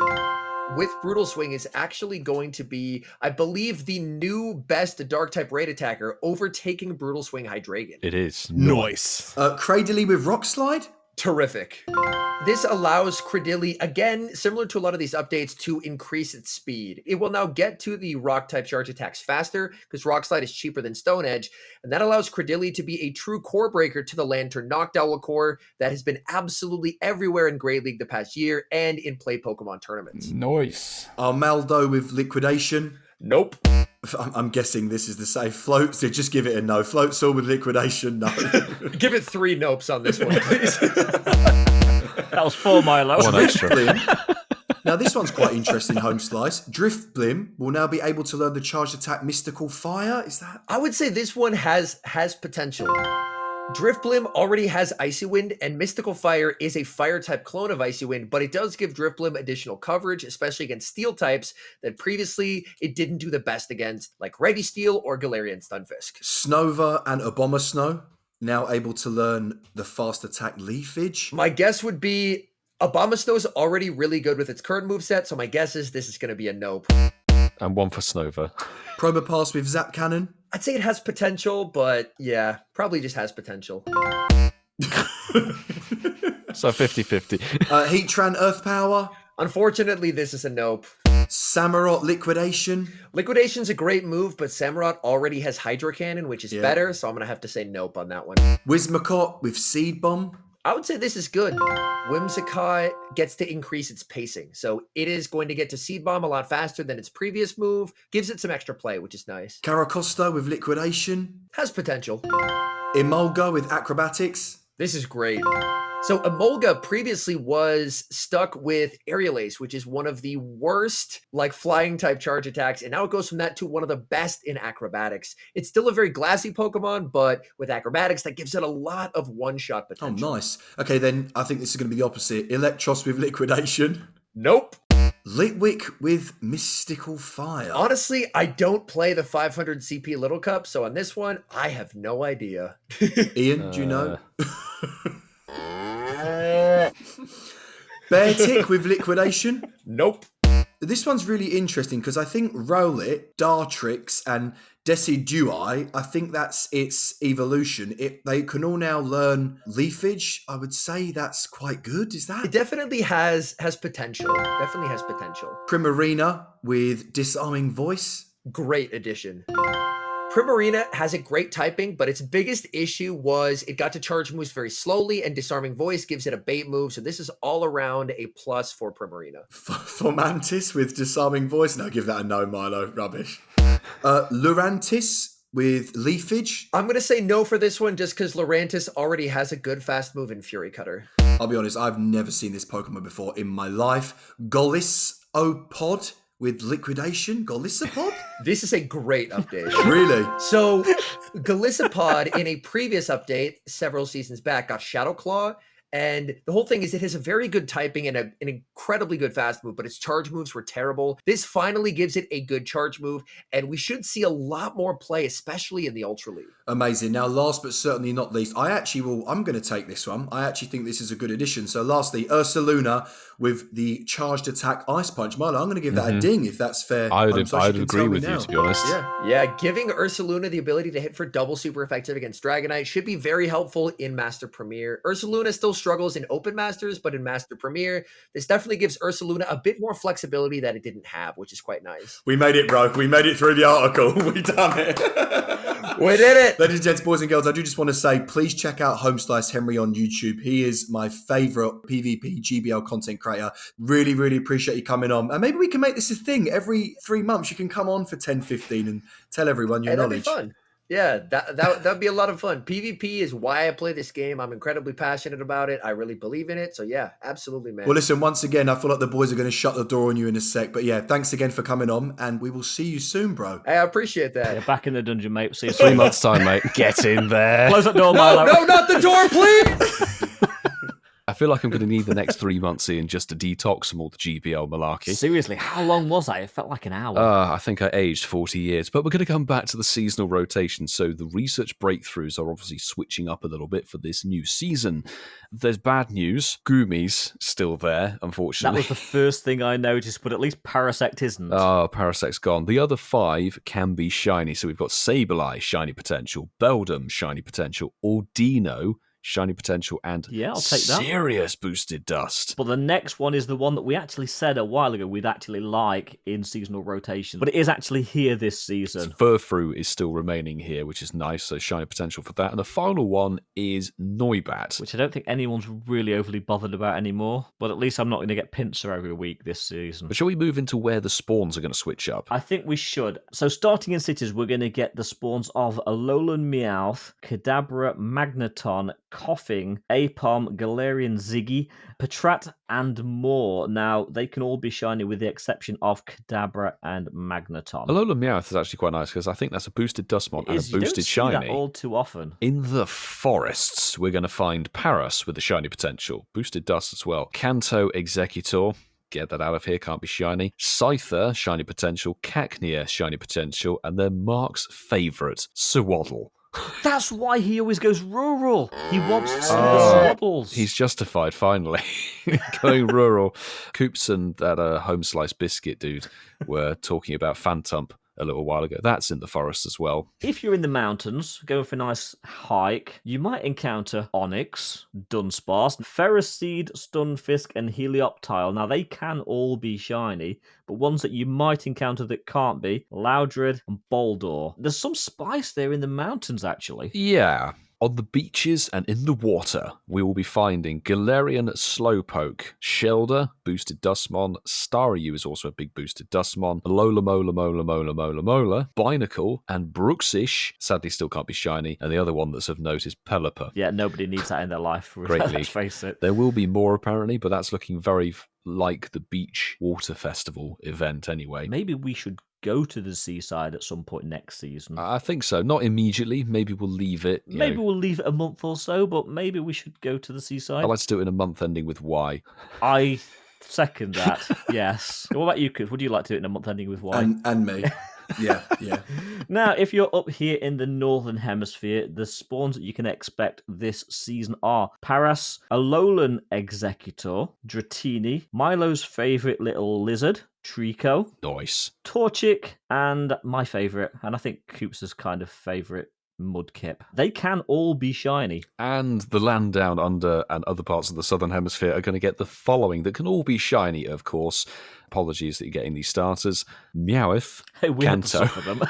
With Brutal Swing is actually going to be, I believe, the new best Dark-type raid attacker, overtaking Brutal Swing Hydreigon. It is. Nice. Cradily with Rock Slide. Terrific. This allows Cradily, again, similar to a lot of these updates, to increase its speed. It will now get to the rock-type charge attacks faster, because Rock Slide is cheaper than Stone Edge, and that allows Cradily to be a true core breaker to the Lantern Noctowl core that has been absolutely everywhere in Great League the past year, and in play Pokemon tournaments. Nice. Armaldo with Liquidation. Nope. I'm guessing this is the safe float, so just give it a no. Floatzel with Liquidation, no. Give it 3 nopes on this one, please. That was 4 Milo. One extra. Now this one's quite interesting, Home Slice. Drifblim will now be able to learn the charged attack Mystical Fire. Is that? I would say this one has potential. Drifblim already has Icy Wind, and Mystical Fire is a fire-type clone of Icy Wind, but it does give Drifblim additional coverage, especially against steel types that previously it didn't do the best against, like Registeel or Galarian Stunfisk. Snover and Abomasnow now able to learn the fast attack Leafage. My guess would be Abomasnow is already really good with its current moveset, so my guess is this is going to be a nope. And one for Snover. Probopass with Zap Cannon. I'd say it has potential, but yeah, probably just has potential. So 50-50. Heatran Earth Power. Unfortunately, this is a nope. Samurott Liquidation. Liquidation's a great move, but Samurott already has Hydro Cannon, which is better, so I'm going to have to say nope on that one. Whimsicott with Seed Bomb. I would say this is good. Whimsicott gets to increase its pacing, so it is going to get to Seed Bomb a lot faster than its previous move, gives it some extra play, which is nice. Caracosta with Liquidation. Has potential. Emolga with Acrobatics. This is great. So Emolga previously was stuck with Aerial Ace, which is one of the worst like flying type charge attacks, and now it goes from that to one of the best in Acrobatics. It's still a very glassy Pokemon, but with Acrobatics, that gives it a lot of one-shot potential. Oh, nice. Okay, then I think this is going to be the opposite. Electros with Liquidation. Nope. Litwick with Mystical Fire. Honestly, I don't play the 500 CP Little Cup, so on this one, I have no idea. Ian, do you know? Beartic with Liquidation. Nope. This one's really interesting because I think Rowlet, Dartrix, and Decidueye, I think that's its evolution. They can all now learn Leafage. I would say that's quite good. Is that? It definitely has potential. Definitely has potential. Primarina with Disarming Voice. Great addition. Primarina has a great typing, but its biggest issue was it got to charge moves very slowly, and Disarming Voice gives it a bait move. So this is all around a plus for Primarina. Formantis with Disarming Voice. No, give that a no, Milo. Rubbish. Lurantis with Leafage. I'm going to say no for this one just because Lurantis already has a good fast move in Fury Cutter. I'll be honest, I've never seen this Pokemon before in my life. Golisopod with Liquidation. Golisopod? This is a great update. Really? So Golisopod in a previous update several seasons back got Shadow Claw. And the whole thing is it has a very good typing and an incredibly good fast move, but its charge moves were terrible. This finally gives it a good charge move, and we should see a lot more play, especially in the Ultra League. Amazing. Now, last but certainly not least, I'm going to take this one. I actually think this is a good addition. So lastly, Ursaluna with the charged attack Ice Punch. Milo, I'm going to give that a ding if that's fair. I would agree with you, to be honest. Yeah, giving Ursaluna the ability to hit for double super effective against Dragonite should be very helpful in Master Premier. Ursaluna still struggles in Open Masters, but in Master Premier, this definitely gives Ursaluna a bit more flexibility that it didn't have, which is quite nice. We made it, bro. We made it through the article. We done it. We did it. Ladies and gents, boys and girls, I do just want to say, please check out Homeslice Henry on YouTube. He is my favourite PvP GBL content creator. Really, really appreciate you coming on. And maybe we can make this a thing. Every 3 months, you can come on for 10, 15 and tell everyone your knowledge. That'd be fun. Yeah, that'd be a lot of fun. PvP is why I play this game. I'm incredibly passionate about it. I really believe in it. So yeah, absolutely, man. Well, listen, once again, I feel like the boys are going to shut the door on you in a sec. But yeah, thanks again for coming on, and we will see you soon, bro. Hey, I appreciate that. Yeah, back in the dungeon, mate. See you 3 months' time, mate. Get in there. Close that door, Milo. No, not the door, please. I feel like I'm going to need the next 3 months, Ian, just to detox from all the GBL malarkey. Seriously, how long was that? It felt like an hour. I think I aged 40 years. But we're going to come back to the seasonal rotation. So the research breakthroughs are obviously switching up a little bit for this new season. There's bad news. Gumi's still there, unfortunately. That was the first thing I noticed, but at least Parasect isn't. Oh, Parasect's gone. The other 5 can be shiny. So we've got Sableye, shiny potential, Beldum, shiny potential, Ordino, shiny potential, and I'll take that. Serious boosted dust. But the next one is the one that we actually said a while ago we'd actually like in seasonal rotation. But it is actually here this season. Furfrou is still remaining here, which is nice, so shiny potential for that. And the final one is Noibat, which I don't think anyone's really overly bothered about anymore. But at least I'm not going to get Pinsir every week this season. But shall we move into where the spawns are going to switch up? I think we should. So starting in cities, we're going to get the spawns of Alolan Meowth, Kadabra, Magneton, Coughing, Apom, Galarian Ziggy, Patrat, and more. Now, they can all be shiny with the exception of Kadabra and Magneton. Alolan Meowth is actually quite nice because I think that's a boosted Dustmon and a boosted you don't shiny. See that all too often. In the forests, we're going to find Paras with the shiny potential. Boosted Dust as well. Kanto Executor. Get that out of here, can't be shiny. Scyther, shiny potential. Cacnea, shiny potential. And then Mark's favourite, Sewaddle. That's why he always goes rural. He wants to see the Swaddles. He's justified, finally. Going rural. Coops and that home slice biscuit dude were talking about Phantump a little while ago. That's in the forest as well. If you're in the mountains, going for a nice hike, you might encounter Onyx, Dunsparce, Ferroseed, Stunfisk, and Helioptile. Now, they can all be shiny, but ones that you might encounter that can't be, Loudred and Boldor. There's some spice there in the mountains, actually. Yeah. On the beaches and in the water, we will be finding Galarian Slowpoke, Shelder, boosted Dustmon, Staryu is also a big boosted Dustmon, Mola, Binacle, and Brooksish, sadly still can't be shiny, and the other one that's of note is Pelipper. Yeah, nobody needs that in their life, Greatly. Let's face it. There will be more apparently, but that's looking very like the Beach Water Festival event anyway. Maybe we should go to the seaside at some point next season. I think so. Not immediately. Maybe we'll leave it. Maybe we'll leave it a month or so, but maybe we should go to the seaside. I'd like to do it in a month ending with Y. I second that. Yes. What about you, Coops? Would you like to do it in a month ending with Y? And me. Yeah. Now, if you're up here in the Northern Hemisphere, the spawns that you can expect this season are Paras, Alolan Executor, Dratini, Milo's favourite little lizard, Trico, Nice. Torchic, and my favourite, and I think Coops' kind of favourite, Mudkip. They can all be shiny. And the land down under and other parts of the Southern Hemisphere are going to get the following that can all be shiny, of course. Apologies that you're getting these starters. Meowth, Hey, we had to Kanto. suffer them.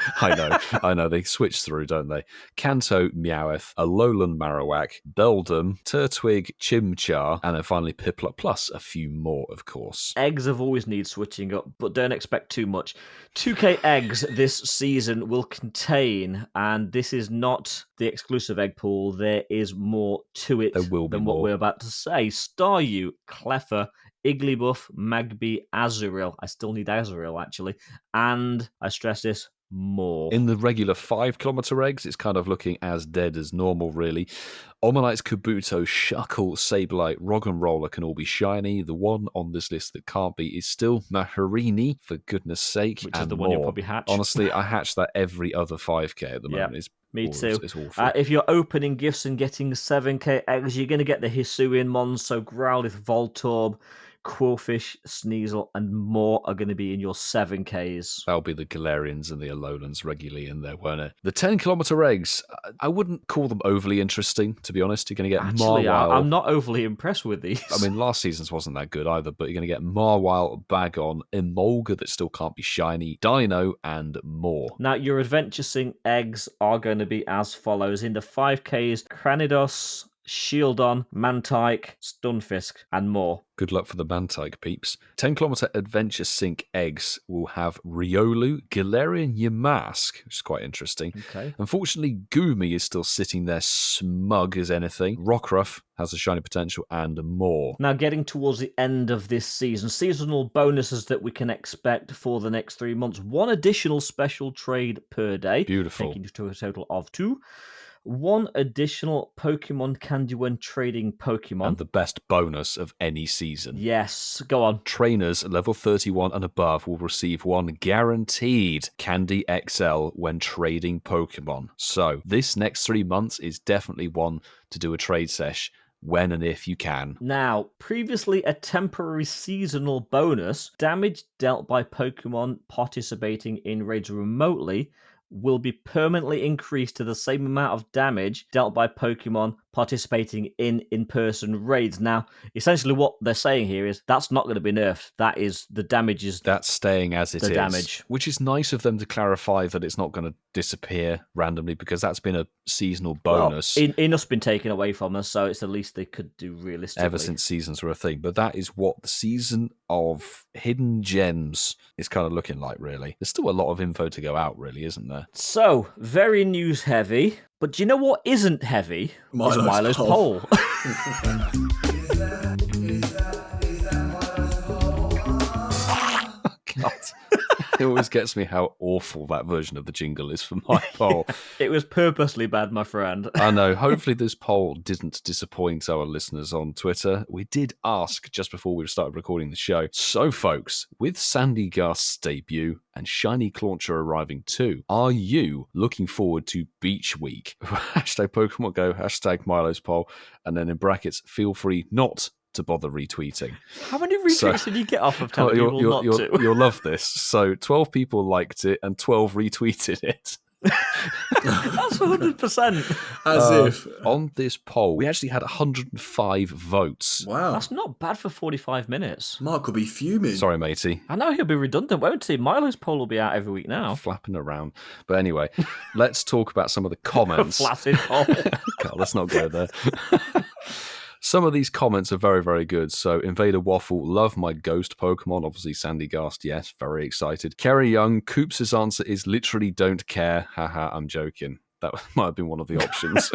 I know, they switch through, don't they? Kanto, Meowth, Alolan Marowak, Beldum, Turtwig, Chimchar, and then finally Piplup, plus a few more, of course. Eggs have always need switching up, but don't expect too much. 2K eggs this season will contain, and this is not the exclusive egg pool, there is more to it There will be than what more. we're about to say. Staryu, Cleffa, Igglybuff, Magby, Azurill. I still need Azurill, actually. And, I stress this, more. In the regular 5-kilometer eggs, it's kind of looking as dead as normal, really. Omanite's Kabuto, Shuckle, Sableye, Roggenroller can all be shiny. The one on this list that can't be is still Maharini, for goodness sake. Which is and the more. one you'll probably hatch. Honestly, I hatch that every other 5K at the moment. Yep, It's me too. It's awful. If you're opening gifts and getting 7K eggs, you're going to get the Hisuian Mons, so Growlithe, Voltorb, Quillfish, Sneasel, and more are going to be in your 7Ks. That'll be the Galarians and the Alolans regularly in there, won't it? The 10-kilometer eggs, I wouldn't call them overly interesting, to be honest. You're going to get Actually, Marwile. I'm not overly impressed with these. I mean, last season's wasn't that good either, but you're going to get Marwile, Bagon, Emolga that still can't be shiny, Dino, and more. Now, your Adventure Sync eggs are going to be as follows. In the 5Ks, Cranidos, Shieldon, Mantike, Stunfisk, and more. Good luck for the Mantike peeps. 10-kilometer Adventure Sync eggs will have Riolu, Galarian Yamask, which is quite interesting. Okay. Unfortunately, Goomy is still sitting there smug as anything. Rockruff has a shiny potential and more. Now, getting towards the end of this season, seasonal bonuses that we can expect for the next 3 months. 1 additional special trade per day. Beautiful. Taking you to a total of 2. 1 additional Pokemon candy when trading Pokemon. And the best bonus of any season. Yes, go on. Trainers level 31 and above will receive 1 guaranteed Candy XL when trading Pokemon. So this next 3 months is definitely one to do a trade sesh when and if you can. Now, previously a temporary seasonal bonus, damage dealt by Pokemon participating in raids remotely will be permanently increased to the same amount of damage dealt by Pokemon participating in in-person raids. Now, essentially what they're saying here is that's not going to be nerfed. That is, the damage is... That's staying as it is. The damage. Which is nice of them to clarify that it's not going to disappear randomly, because that's been a seasonal bonus. Well, enough's been taken away from us, so it's the least they could do realistically. Ever since seasons were a thing. But that is what the season of Hidden Gems is kind of looking like, really. There's still a lot of info to go out, really, isn't there? So, very news heavy. But do you know what isn't heavy? Milo's poll. God. It always gets me how awful that version of the jingle is for my poll. It was purposely bad, my friend. I know. Hopefully this poll didn't disappoint our listeners on Twitter. We did ask just before we started recording the show. So, folks, with Sandygast's debut and Shiny Clauncher arriving too, are you looking forward to Beach Week? Hashtag Pokemon Go, hashtag Milo's poll, and then in brackets, feel free not to bother retweeting. How many retweets did you get off of telling people not to? You'll love this. So 12 people liked it and 12 retweeted it. That's 100%. As if. On this poll, we actually had 105 votes. Wow. That's not bad for 45 minutes. Mark will be fuming. Sorry, matey. I know he'll be redundant, won't he? Milo's poll will be out every week now. Flapping around. But anyway, let's talk about some of the comments. Flaccid poll. God, let's not go there. Some of these comments are very, very good. So, Invader Waffle, love my ghost Pokemon. Obviously, Sandygast, yes, very excited. Kerry Young, Coops' answer is literally don't care. Haha, I'm joking. That might have been one of the options.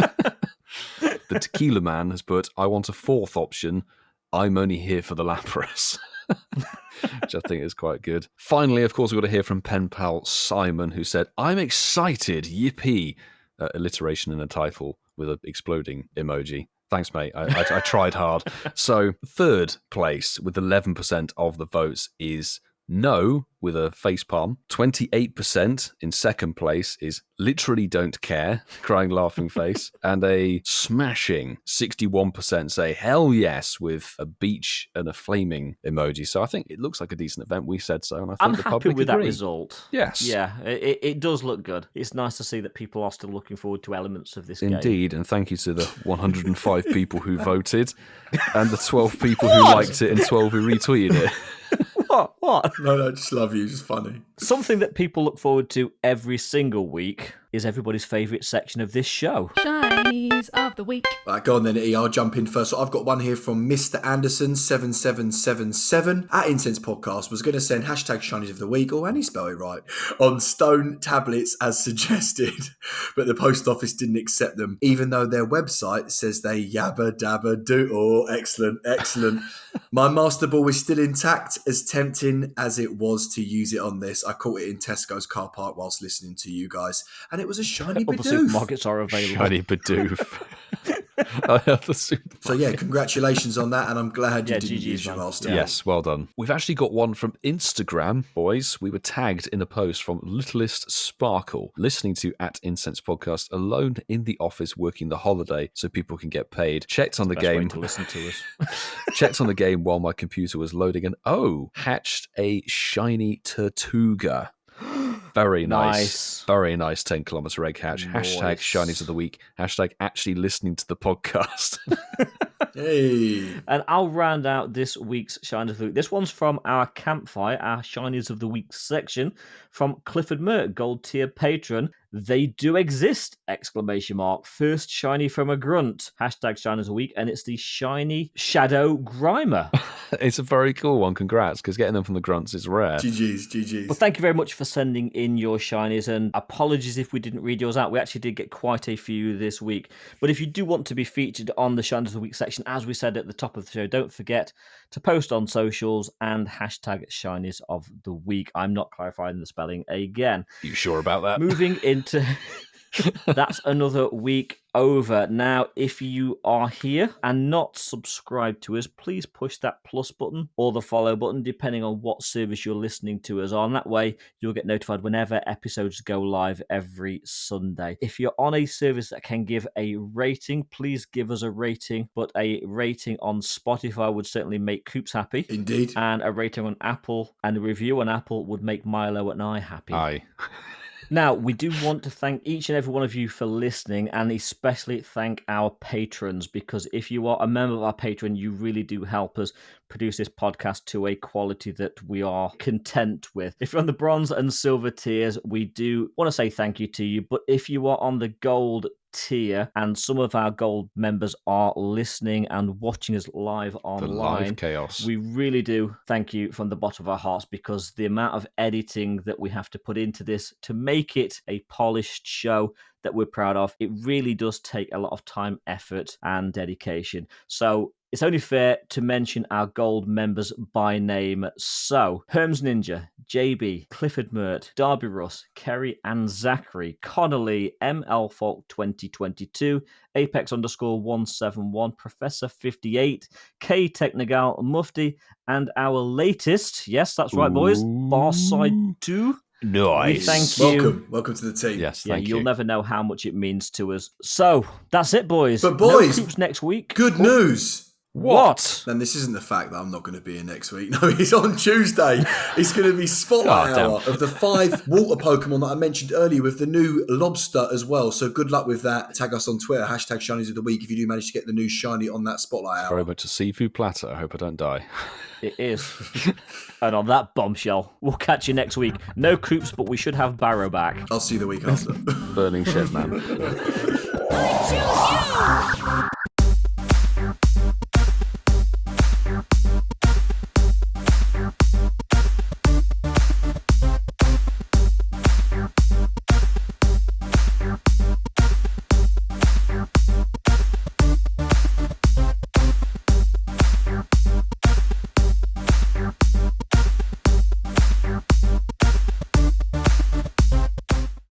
The Tequila Man has put, I want a 4th option. I'm only here for the Lapras. Which I think is quite good. Finally, of course, we've got to hear from pen pal Simon, who said, I'm excited, yippee. Alliteration in a title with an exploding emoji. Thanks, mate. I tried hard. So third place with 11% of the votes is no, with a facepalm. 28% in second place is literally don't care, crying laughing face. And a smashing 61% say hell yes with a beach and a flaming emoji. So I think it looks like a decent event. We said so, and I think I'm the happy public with agree. that result. Yes. Yeah, it does look good. It's nice to see that people are still looking forward to elements of this game. Indeed, and thank you to the 105 people who voted and the 12 people who liked it and 12 who retweeted it. What? No, I just love you. It's funny. Something that people look forward to every single week is everybody's favourite section of this show. Shinies of the week. Right, go on then, E. I'll jump in first. So I've got one here from Mr. Anderson7777 at Incensed Podcast. Was going to send hashtag Shinies of the Week, and he spelled it right, on stone tablets as suggested, but the post office didn't accept them, even though their website says they yabba dabba do. Oh, excellent. My Master Ball is still intact, as tempting as it was to use it on this. I caught it in Tesco's car park whilst listening to you guys, and it was a shiny Other Bidoof. supermarkets are available. Shiny Bidoof. So yeah, congratulations on that, and I'm glad you didn't GG's, use your man. Master. Yes, well done. We've actually got one from Instagram, boys. We were tagged in a post from Littlest Sparkle, listening to at Incensed Podcast alone in the office working the holiday so people can get paid. Checked on the Best way game to listen to us. Checked on the game while my computer was loading and hatched a shiny Tortuga. Very nice. Very nice 10 kilometer egg hatch. Nice. Hashtag shinies of the week. Hashtag actually listening to the podcast. Hey. And I'll round out this week's Shinies of the Week. This one's from our Campfire, our Shinies of the Week section, from Clifford Mert, gold tier patron. They do exist! ! First shiny from a grunt. Hashtag Shinies of the Week. And it's the shiny Shadow Grimer. It's a very cool one. Congrats, because getting them from the grunts is rare. GG's. Well, thank you very much for sending in your shinies, and apologies if we didn't read yours out. We actually did get quite a few this week. But if you do want to be featured on the Shinies of the Week section, as we said at the top of the show, don't forget to post on socials and hashtag Shinies of the Week. I'm not clarifying the spelling again. You sure about that? Moving into... That's another week over. Now, if you are here and not subscribed to us, please push that plus button or the follow button, depending on what service you're listening to us on. That way, you'll get notified whenever episodes go live every Sunday. If you're on a service that can give a rating, please give us a rating, but a rating on Spotify would certainly make Coops happy. Indeed. And a rating on Apple and a review on Apple would make Milo and I happy. Aye. Now, we do want to thank each and every one of you for listening, and especially thank our patrons, because if you are a member of our Patreon, you really do help us produce this podcast to a quality that we are content with. If you're on the bronze and silver tiers, we do want to say thank you to you, but if you are on the gold tier, and some of our gold members are listening and watching us live online. The live chaos. We really do thank you from the bottom of our hearts, because the amount of editing that we have to put into this to make it a polished show that we're proud of, it really does take a lot of time, effort, and dedication. So it's only fair to mention our gold members by name. So, Herms Ninja, JB, Clifford Mert, Darby Russ, Kerry and Zachary, Connolly, ML Falk 2022, Apex_171, Professor 58, K Technigal, Mufti, and our latest, yes, that's right, boys, Barside 2. Nice. We thank you. Welcome to the team. Yes, Yeah, thank you'll you. never know how much it means to us. So, that's it, boys. But boys, no Coops next week. Good news. What? And this isn't the fact that I'm not going to be here next week. No, it's on Tuesday. It's going to be Spotlight Oh, Hour of the 5 water Pokemon that I mentioned earlier, with the new Lobster as well. So good luck with that. Tag us on Twitter, hashtag Shinies of the Week, if you do manage to get the new shiny on that Spotlight Hour. Very much a seafood platter. I hope I don't die. It is. And on that bombshell, we'll catch you next week. No Coops, but we should have Barrow back. I'll see you the week after. Burning shed, man. Choose you!